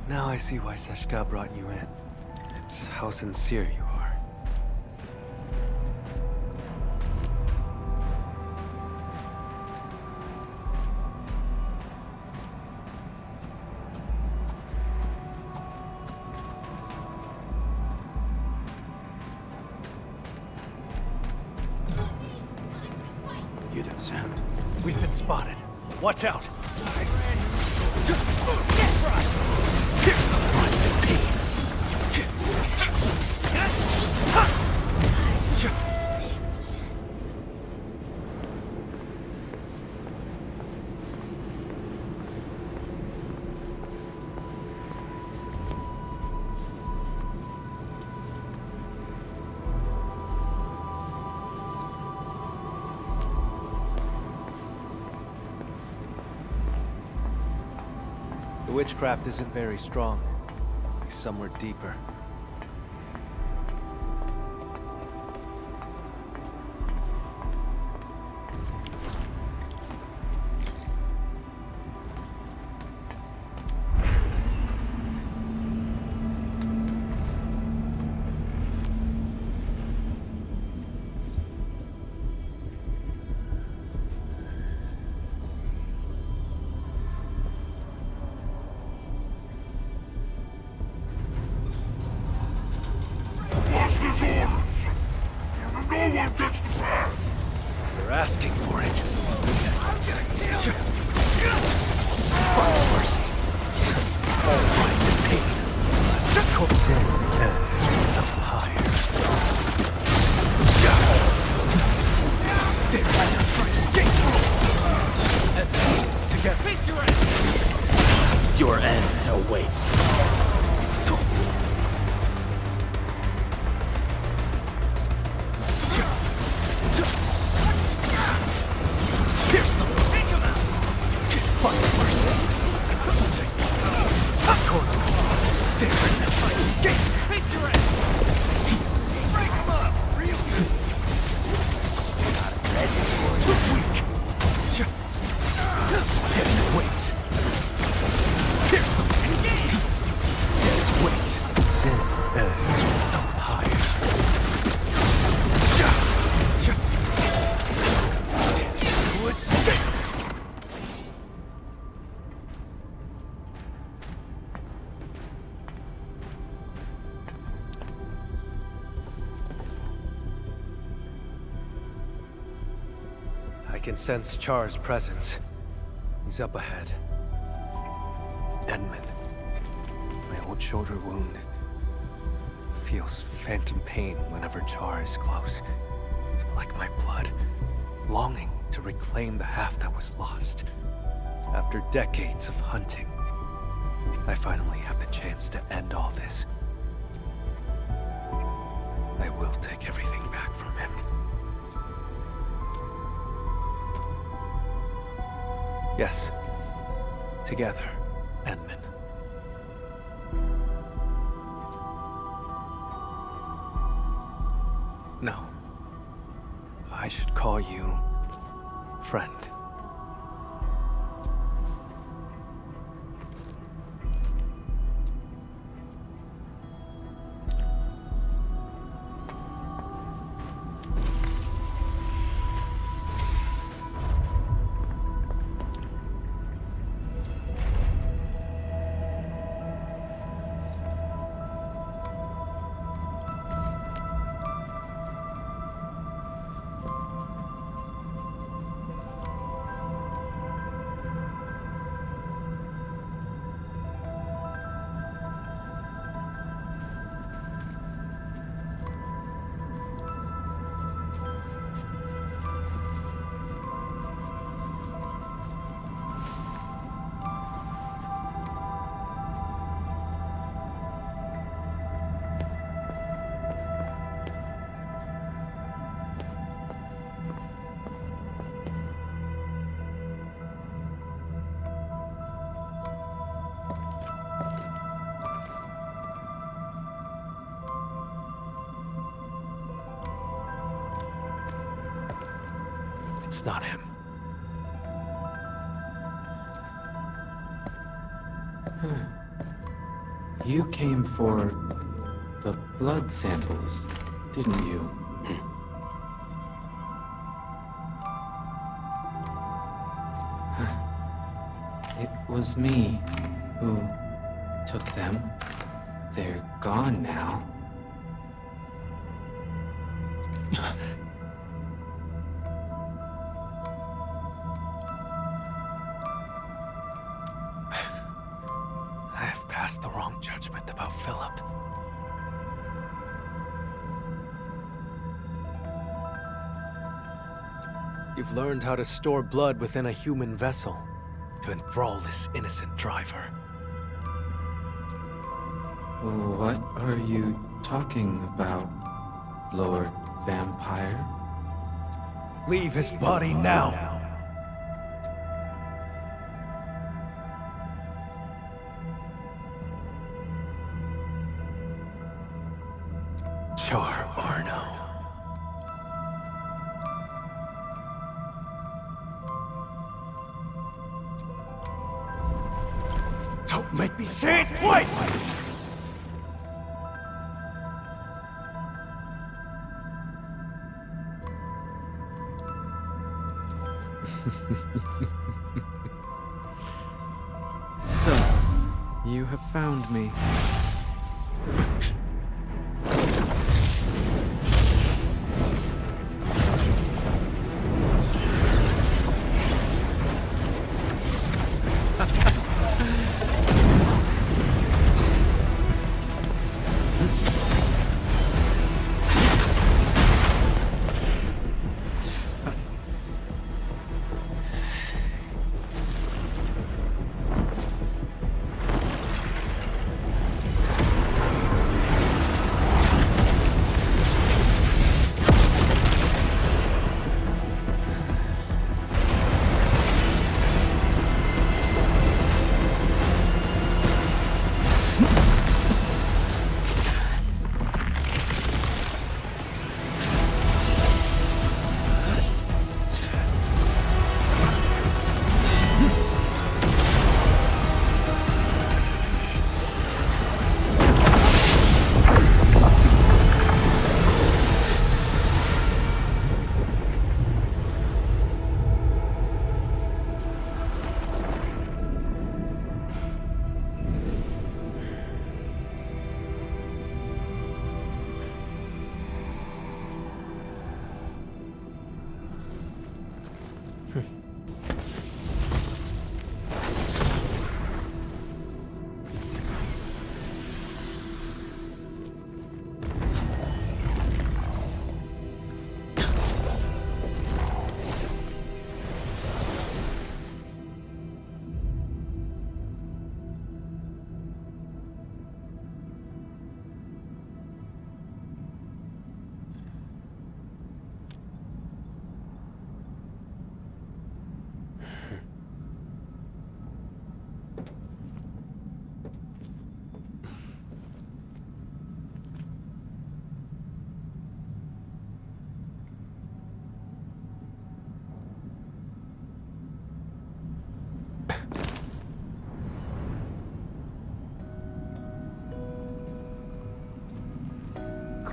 Now I see why Seshka brought you in. It's how sincere you are. You that sound? We've been spotted. Watch out! The witchcraft isn't very strong. He's somewhere deeper. No one gets to pass! You're asking for it. I'm gonna kill you! Find mercy. Find the pain. Sin ends up higher. There's no escape. Together. Face your end! Your end awaits. Find mercy. There's no escape. Face your end! Break him up! Real good! Too weak. Dead weight. Pierce them. Dead weight. Sin ends up higher. There's no escape. I can sense Char's presence. He's up ahead. Edmund. My old shoulder wound feels phantom pain whenever Char is close. Like my blood, longing to reclaim the half that was lost. After decades of hunting, I finally have the chance to end all this. I will take everything back from him. Yes. Together, Endman. No. I should call you friend. It's not him. You came for the blood samples, didn't you? It was me who took them. They're gone now. I have passed the wrong judgment about Philip. You've learned how to store blood within a human vessel to enthrall this innocent driver. What are you talking about, Lord Vampire? Leave his body now! Char Arno. Don't make me say it twice! So, you have found me.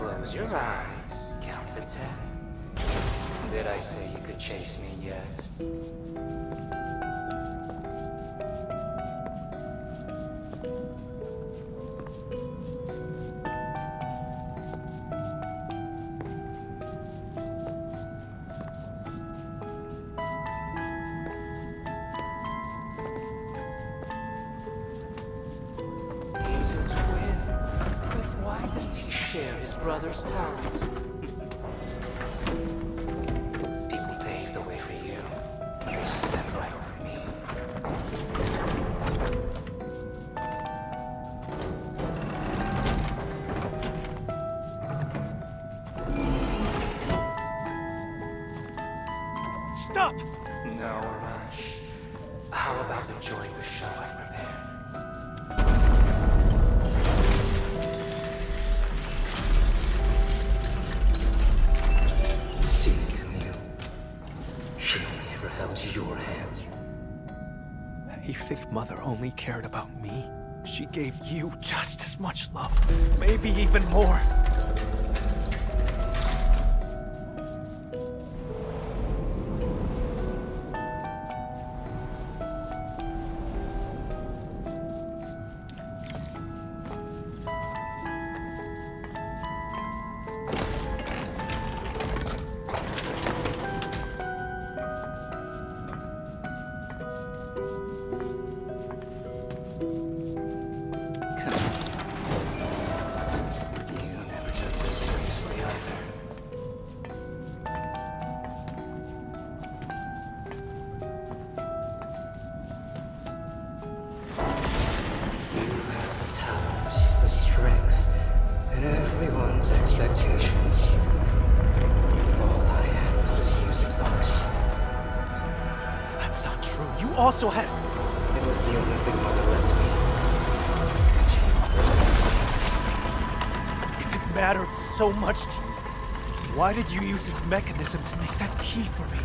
Close your eyes. Count to 10. Did I say you could chase me yet? He's a twin, but why didn't he share his brother's talent? People paved the way for you. They stepped right over me. Stop! No rush. How about enjoying the show I prepared? See, Camille. She only ever held your hand. You think Mother only cared about me? She gave you just as much love, maybe even more. You never took this seriously either. You have the talent, the strength, and everyone's expectations. All I had was this music box. That's not true. You also had... It was the only thing Mother left me. And If it mattered so much to you, why did you use its mechanism to make that key for me?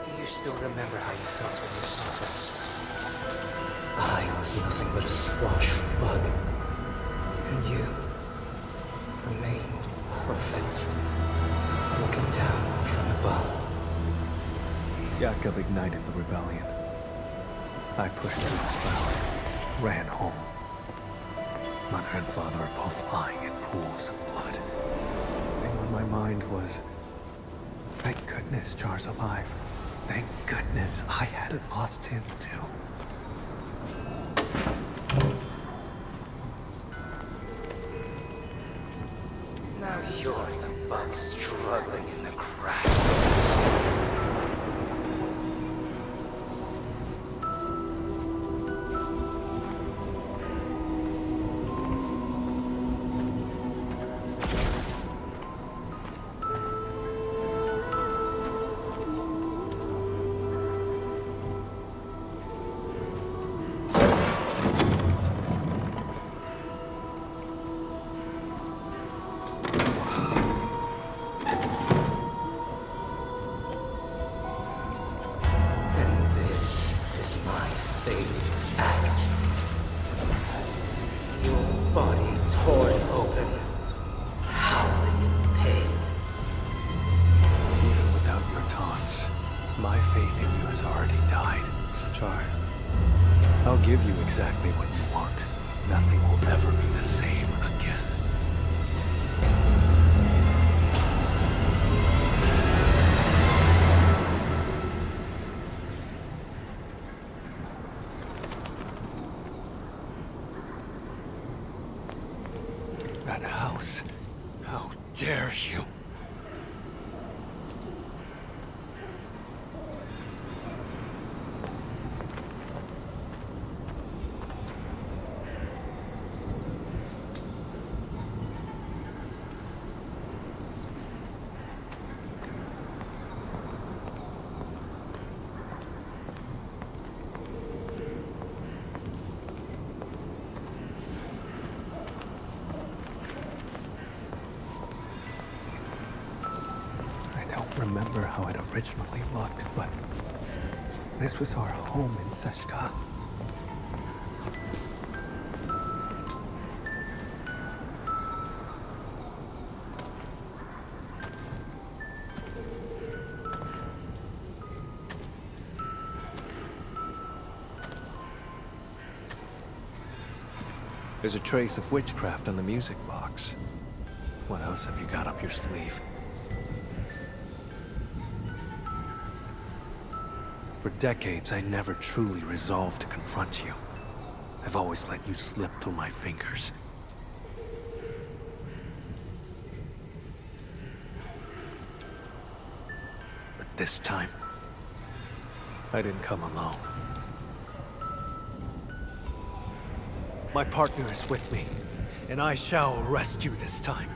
do you still remember how you felt when you saw this? I was nothing but a squashed bug. And you remained perfect, looking down from above. Jakob ignited the rebellion. I pushed through the crowd, ran home. Mother and father are both lying in pools of blood. The thing on my mind was, thank goodness Char's alive. Thank goodness I hadn't lost him too. Now you're the bug struggling in the cracks. I'll give you exactly what you want. Nothing will ever be the same again. That house. How dare you? Remember how it originally looked, but this was our home in Seshka. There's a trace of witchcraft on the music box. What else have you got up your sleeve? For decades, I never truly resolved to confront you. I've always let you slip through my fingers. But this time, I didn't come alone. My partner is with me, and I shall arrest you this time.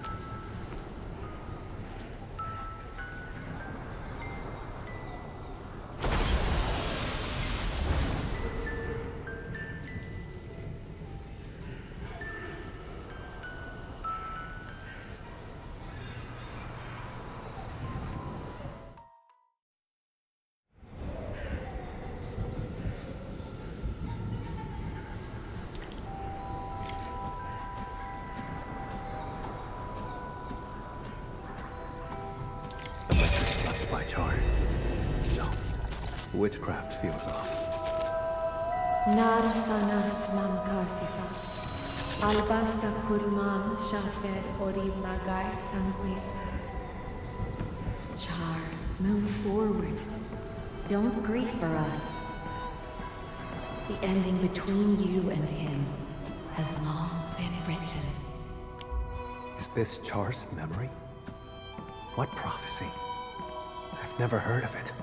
By Char. No. Witchcraft feels off. Narsanas mamkasifa. Albasta kurman shafer ori magai sanguis. Char, move forward. Don't grieve for us. The ending between you and him has long been written. Is this Char's memory? What prophecy? I've never heard of it.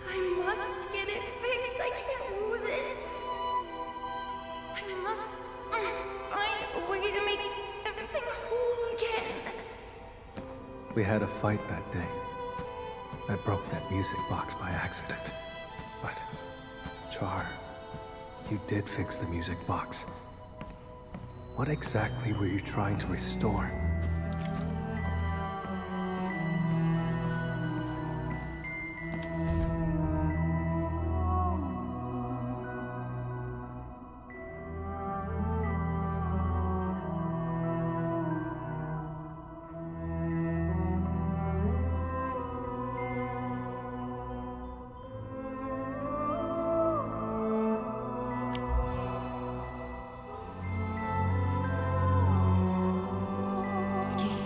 I must get it fixed. I can't lose it. I must find a way to make everything whole again. We had a fight that day. I broke that music box by accident. But, Char, you did fix the music box. What exactly were you trying to restore?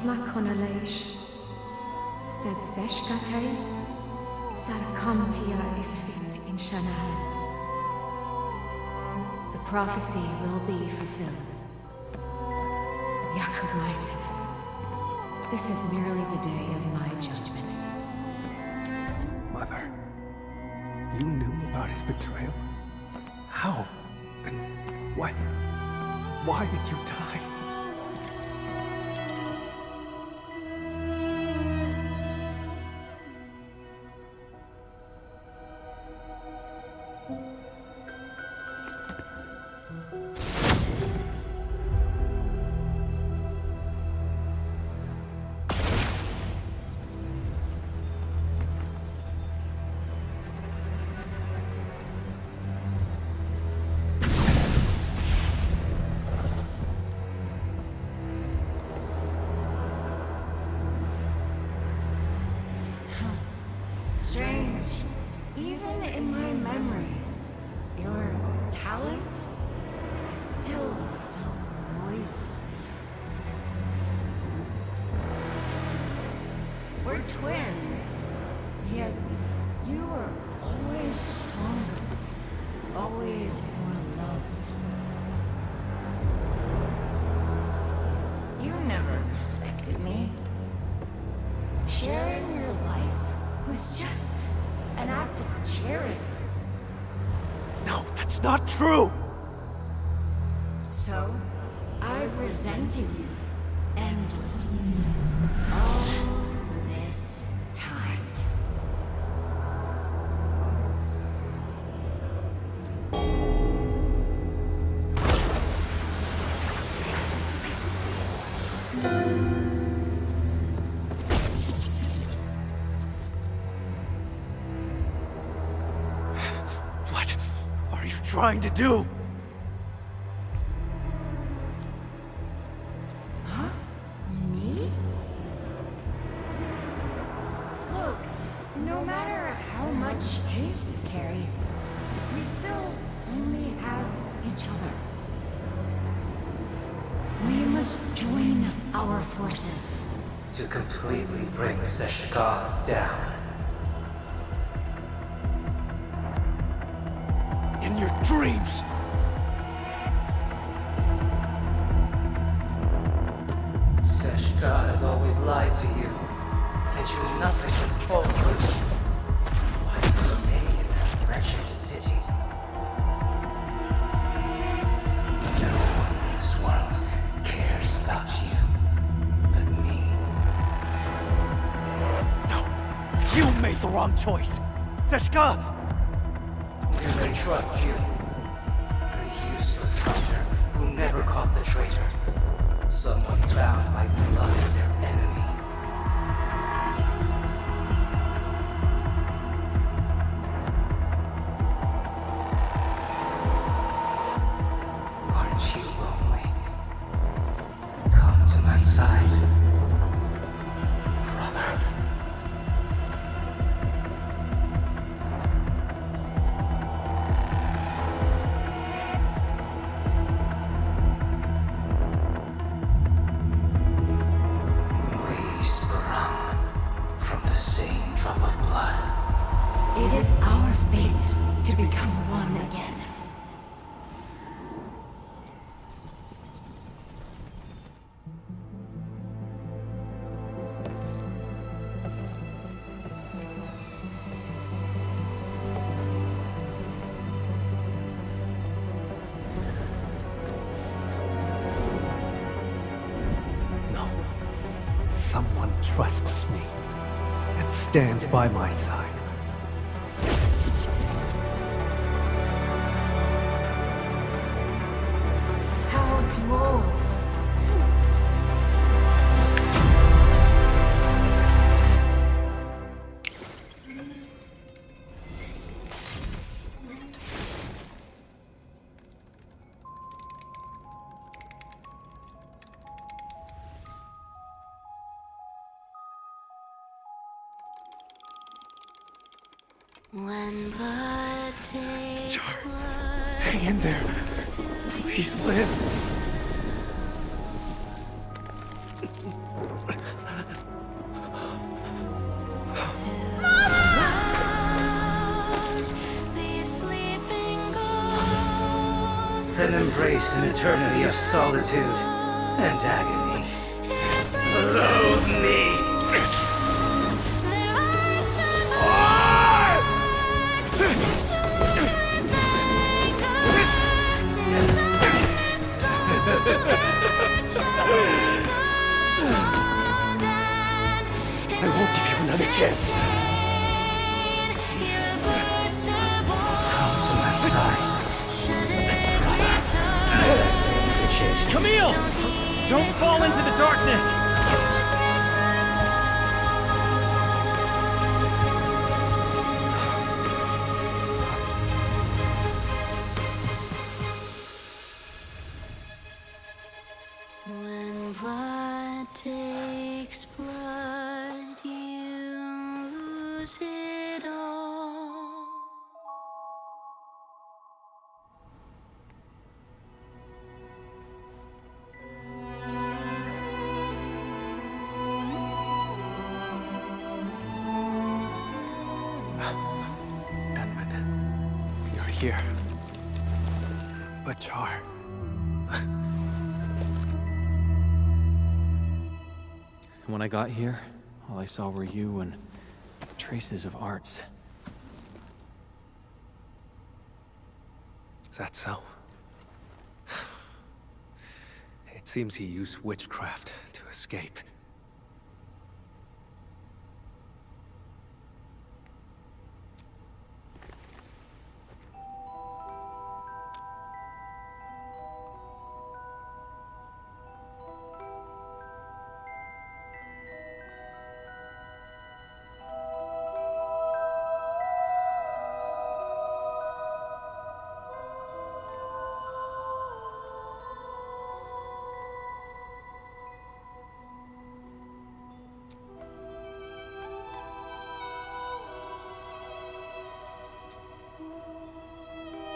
Makonalesh said Zeshkatei Sarkamtia is fit in Shanal. The prophecy will be fulfilled. Yakub Myson, this is merely the day of my judgment. Mother, you knew about his betrayal? How? And why? Why did you die? twins, yet you were always stronger, always more loved. You never respected me. Sharing your life was just an act of charity. No, that's not true! So, I've resented you endlessly. All this time. What are you trying to do? Me? Look, no matter how much hate we carry, we still only have each other. We must join our forces. To completely bring Seshka down. In your dreams! Seshka has always lied to you. Fed you nothing but falsehoods. Why stay in that wretched city? No one in this world cares about you but me. No! You made the wrong choice! Seshka! You can trust you. A useless hunter who never caught the traitor. Someone bound by blood of their enemy. Aren't you lonely? Come to my side, brother. We sprung from the same drop of blood. It is our fate to become one again. No. Someone trusts me and stands by my side. How droll. When blood takes Char, blood, hang in there. Please live. rouse these sleeping ghosts. Then embrace an eternity of solitude and agony. Loathe me! Their eyes turn I won't give you another chance. Come to my side, brother. Save the chase. Camille! Don't fall into the darkness! When blood takes blood, you lose it all. But Char... When I got here, all I saw were you and traces of Arts. Is that so? It seems he used witchcraft to escape.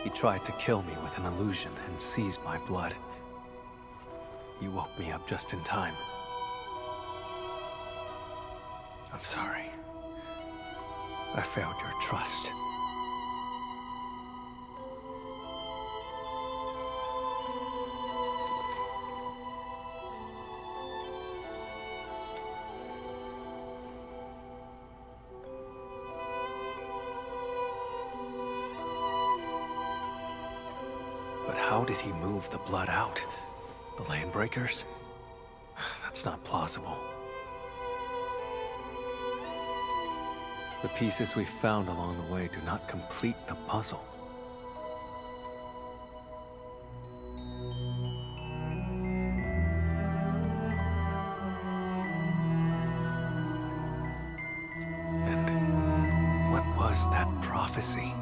He tried to kill me with an illusion and seized my blood. You woke me up just in time. I'm sorry. I failed your trust. But how did he move the blood out? The Landbreakers? That's not plausible. The pieces we found along the way do not complete the puzzle. And what was that prophecy?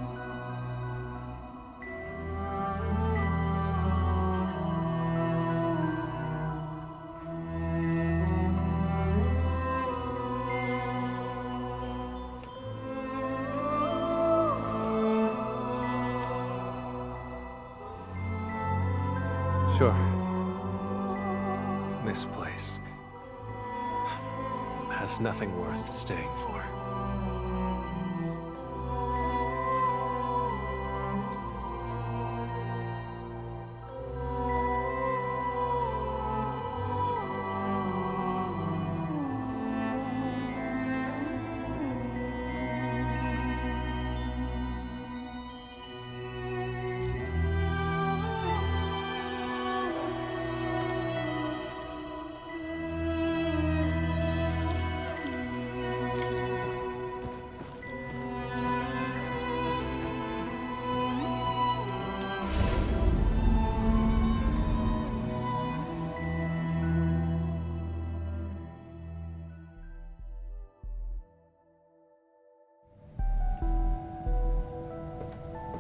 Sure. This place has nothing worth staying for.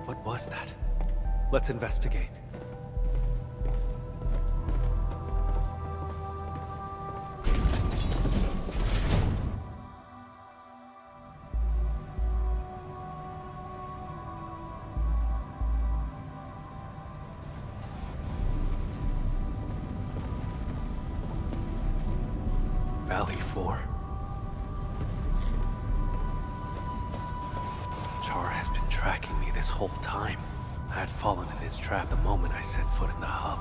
What was that? Let's investigate. Valley 4. Char has been tracking me this whole time. I had fallen in his trap the moment I set foot in the hub.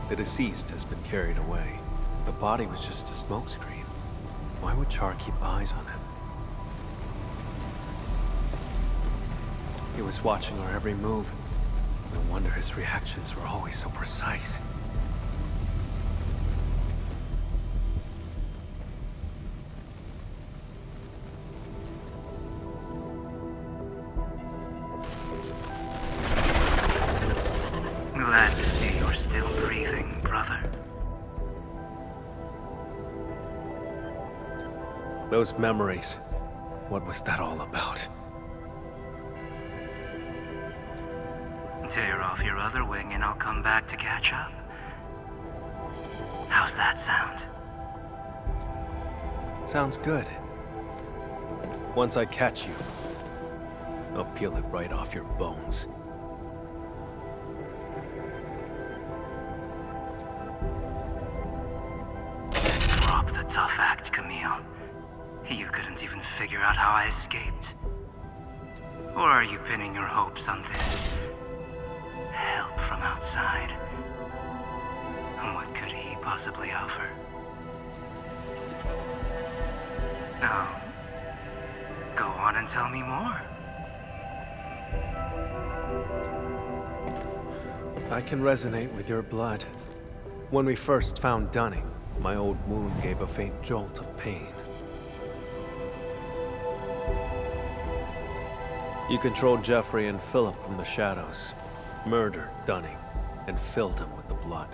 The deceased has been carried away. If the body was just a smokescreen, why would Char keep eyes on him? He was watching our every move. No wonder his reactions were always so precise. Glad to see you're still breathing, brother. Those memories, what was that all about? Tear off your other wing and I'll come back to catch up. How's that sound? Sounds good. Once I catch you, I'll peel it right off your bones. Tough act, Camille. You couldn't even figure out how I escaped. Or are you pinning your hopes on this help from outside? What could he possibly offer? No. Go on and tell me more. I can resonate with your blood. When we first found Dunning, my old wound gave a faint jolt of pain. You controlled Jeffrey and Philip from the shadows, murdered Dunning, and filled him with the blood.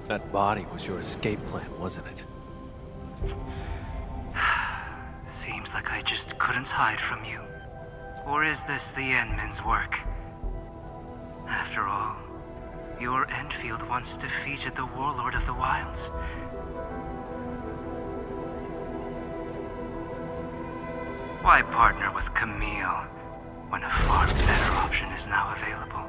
That body was your escape plan, wasn't it? Seems like I just couldn't hide from you. Or is this the Endmen's work? After all, your Endfield once defeated the Warlord of the Wilds. Why partner with Camille when a far better option is now available?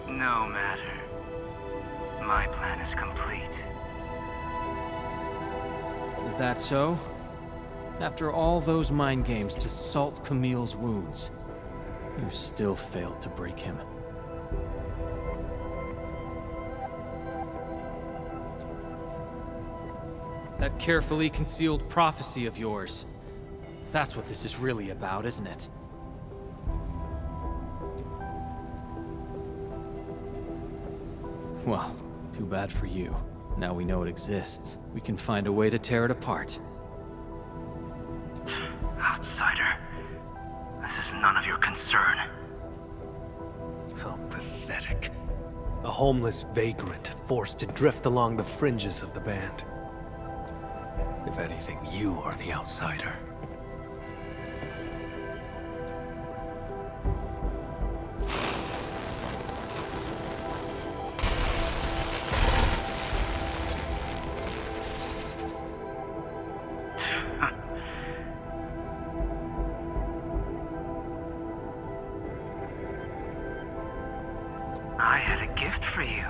No matter. My plan is complete. Is that so? After all those mind games to salt Camille's wounds, you still failed to break him. That carefully concealed prophecy of yours. That's what this is really about, isn't it? Well, too bad for you. Now we know it exists. We can find a way to tear it apart. Outsider. This is none of your concern. How pathetic. A homeless vagrant forced to drift along the fringes of the band. If anything, you are the outsider. I had a gift for you,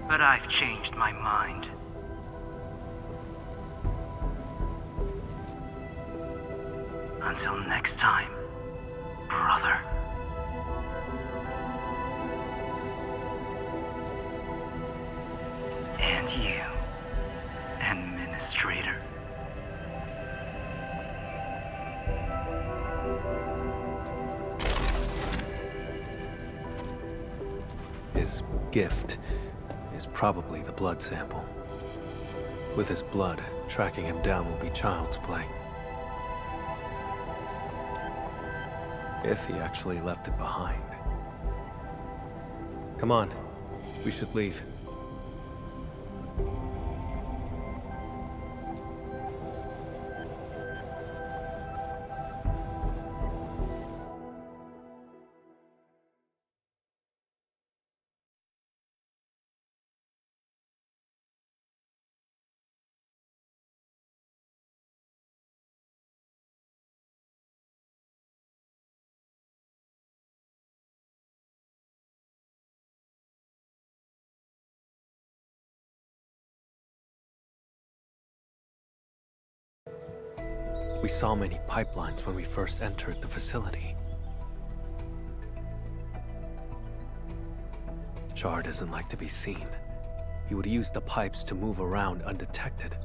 but I've changed my mind. Until next time, brother. And you, Administrator. His gift is probably the blood sample. With his blood, tracking him down will be child's play. If he actually left it behind. Come on, we should leave. We saw many pipelines when we first entered the facility. Char doesn't like to be seen. He would use the pipes to move around undetected.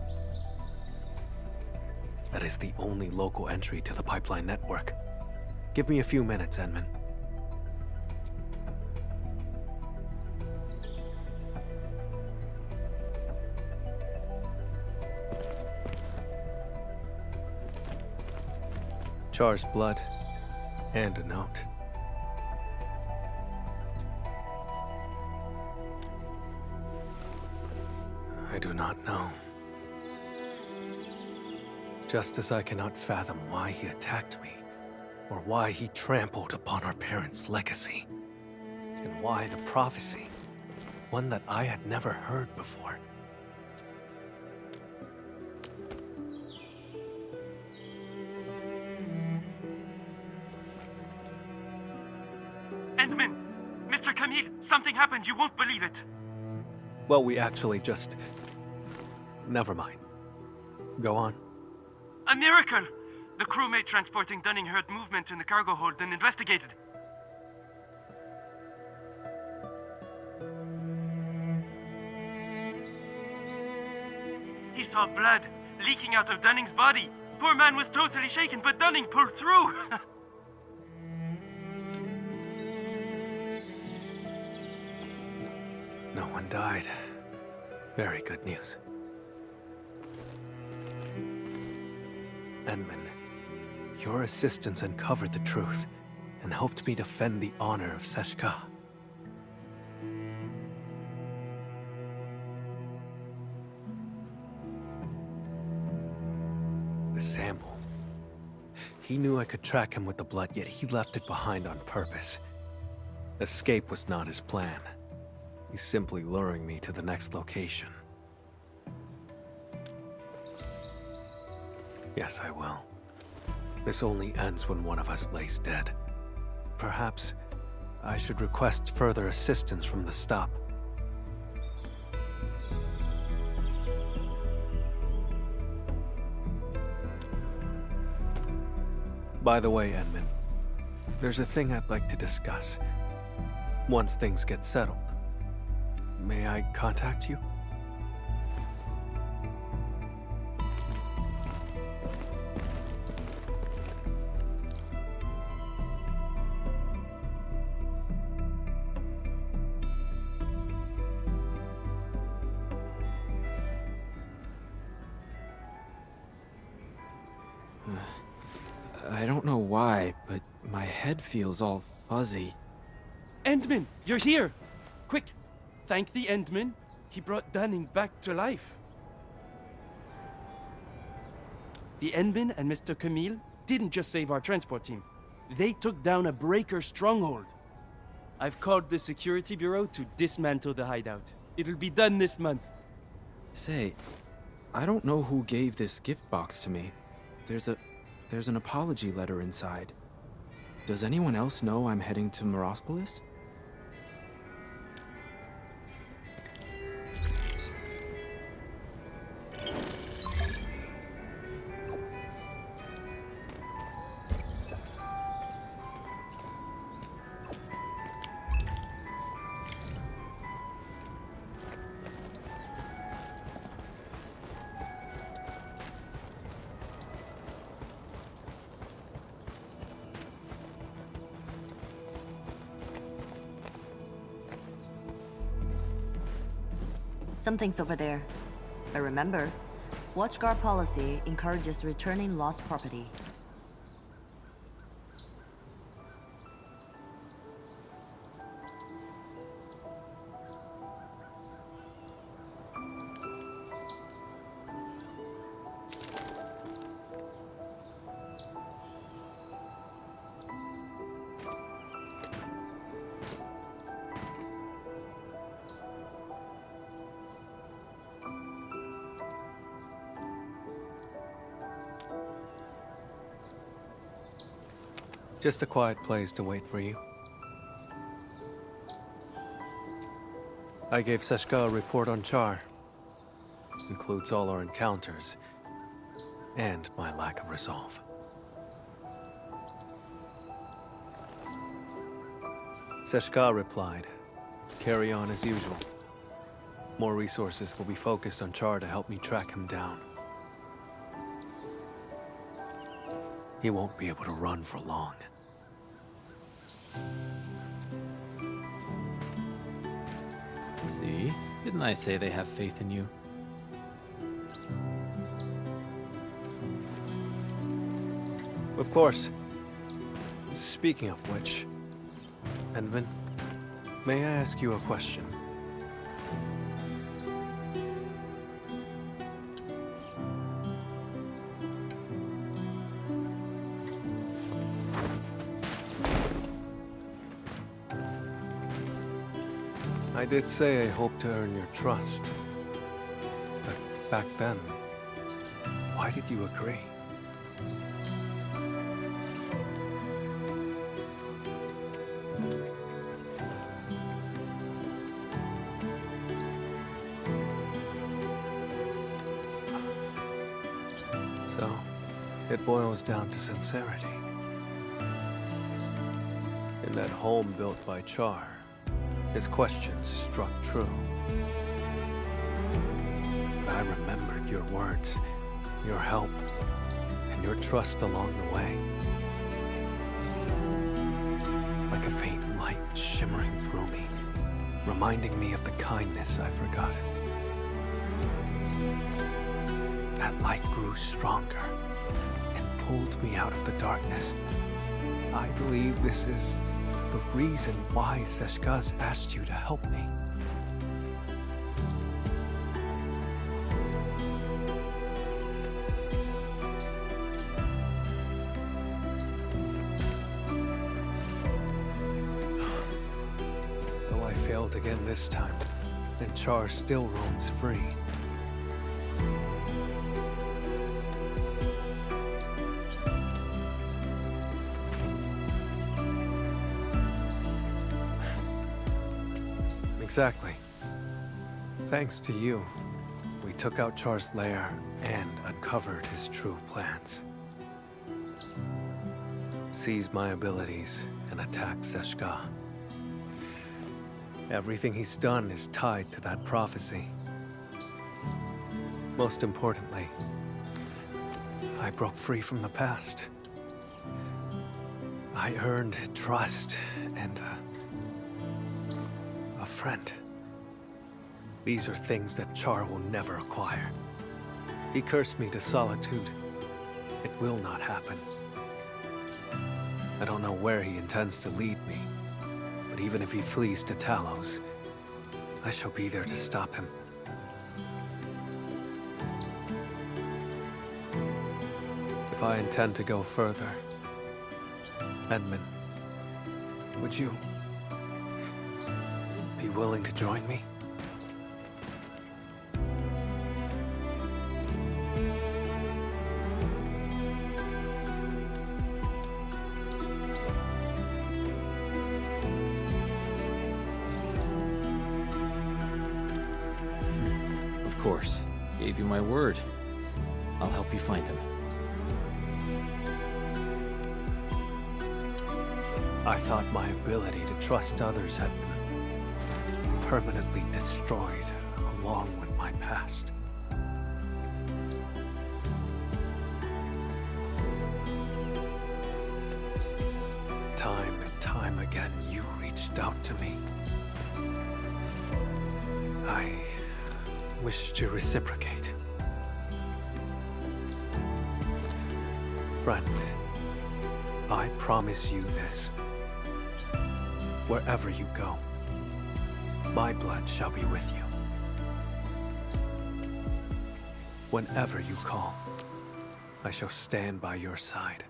That is the only local entry to the pipeline network. Give me a few minutes, Edmund. Char's blood, and a note. I do not know. Just as I cannot fathom why he attacked me, or why he trampled upon our parents' legacy, and why the prophecy, one that I had never heard before. Endman! Mr. Camille, something happened. You won't believe it. Well, we actually just... Never mind. Go on. A miracle! The crewmate transporting Dunning heard movement in the cargo hold and investigated. He saw blood leaking out of Dunning's body. Poor man was totally shaken, but Dunning pulled through. No one died. Very good news. Endman, your assistance uncovered the truth and helped me defend the honor of Seshka. The sample. He knew I could track him with the blood, yet he left it behind on purpose. Escape was not his plan. He's simply luring me to the next location. Yes, I will. This only ends when one of us lays dead. Perhaps I should request further assistance from the stop. By the way, Endman, there's a thing I'd like to discuss. Once things get settled, may I contact you? I don't know why, but my head feels all fuzzy. Endman, you're here! Quick, thank the Endman. He brought Dunning back to life. The Endman and Mr. Camille didn't just save our transport team. They took down a breaker stronghold. I've called the security bureau to dismantle the hideout. It'll be done this month. Say, I don't know who gave this gift box to me. There's an apology letter inside. Does anyone else know I'm heading to Morospolis? Something's over there. I remember. Watchguard policy encourages returning lost property. Just a quiet place to wait for you. I gave Seshka a report on Char. Includes all our encounters and my lack of resolve. Seshka replied, "Carry on as usual. More resources will be focused on Char to help me track him down. He won't be able to run for long." See? Didn't I say they have faith in you? Of course. Speaking of which, Endman, may I ask you a question? I did say I hoped to earn your trust. But back then, why did you agree? It boils down to sincerity. In that home built by Char, his questions struck true. But I remembered your words, your help, and your trust along the way. Like a faint light shimmering through me, reminding me of the kindness I've forgotten. That light grew stronger and pulled me out of the darkness. I believe this is the reason why Seshka's asked you to help me. Though I failed again this time, and Char still roams free. Exactly. Thanks to you, we took out Char's lair and uncovered his true plans. Seized my abilities and attacked Seshka. Everything he's done is tied to that prophecy. Most importantly, I broke free from the past. I earned trust and a friend. These are things that Char will never acquire. He cursed me to solitude. It will not happen. I don't know where he intends to lead me, but even if he flees to Talos, I shall be there to stop him. If I intend to go further, Edmund, would you be willing to join me? Of course. Gave you my word. I'll help you find him. I thought my ability to trust others had been permanently destroyed along with my past. Time and time again, you reached out to me. I wish to reciprocate. Friend, I promise you this. Wherever you go, my blood shall be with you. Whenever you call, I shall stand by your side.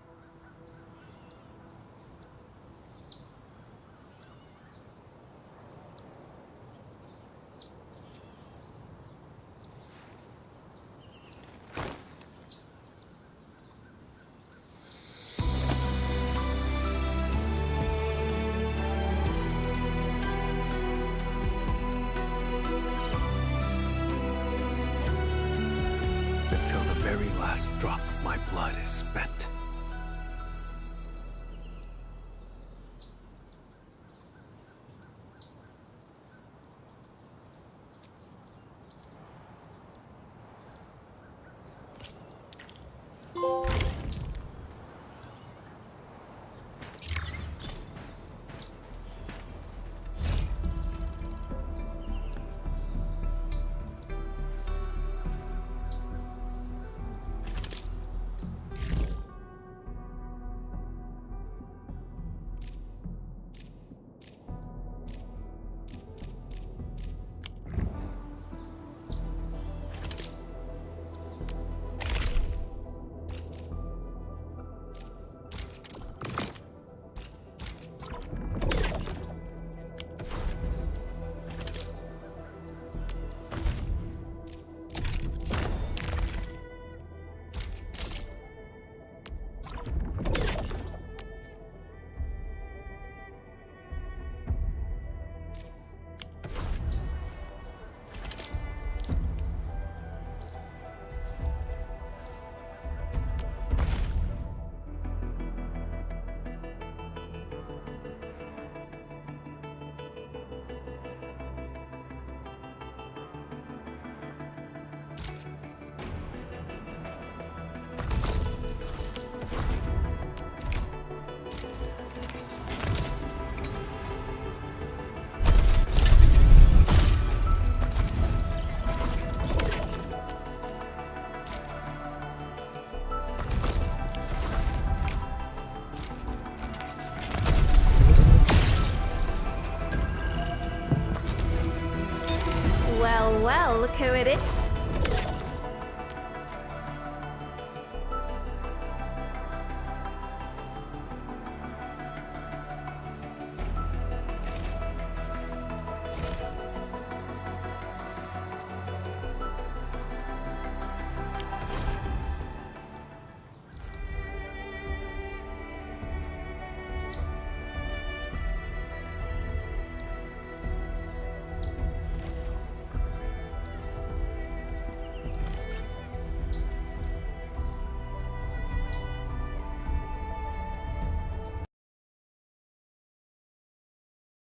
Until the very last drop of my blood is spent. Well, look who it is.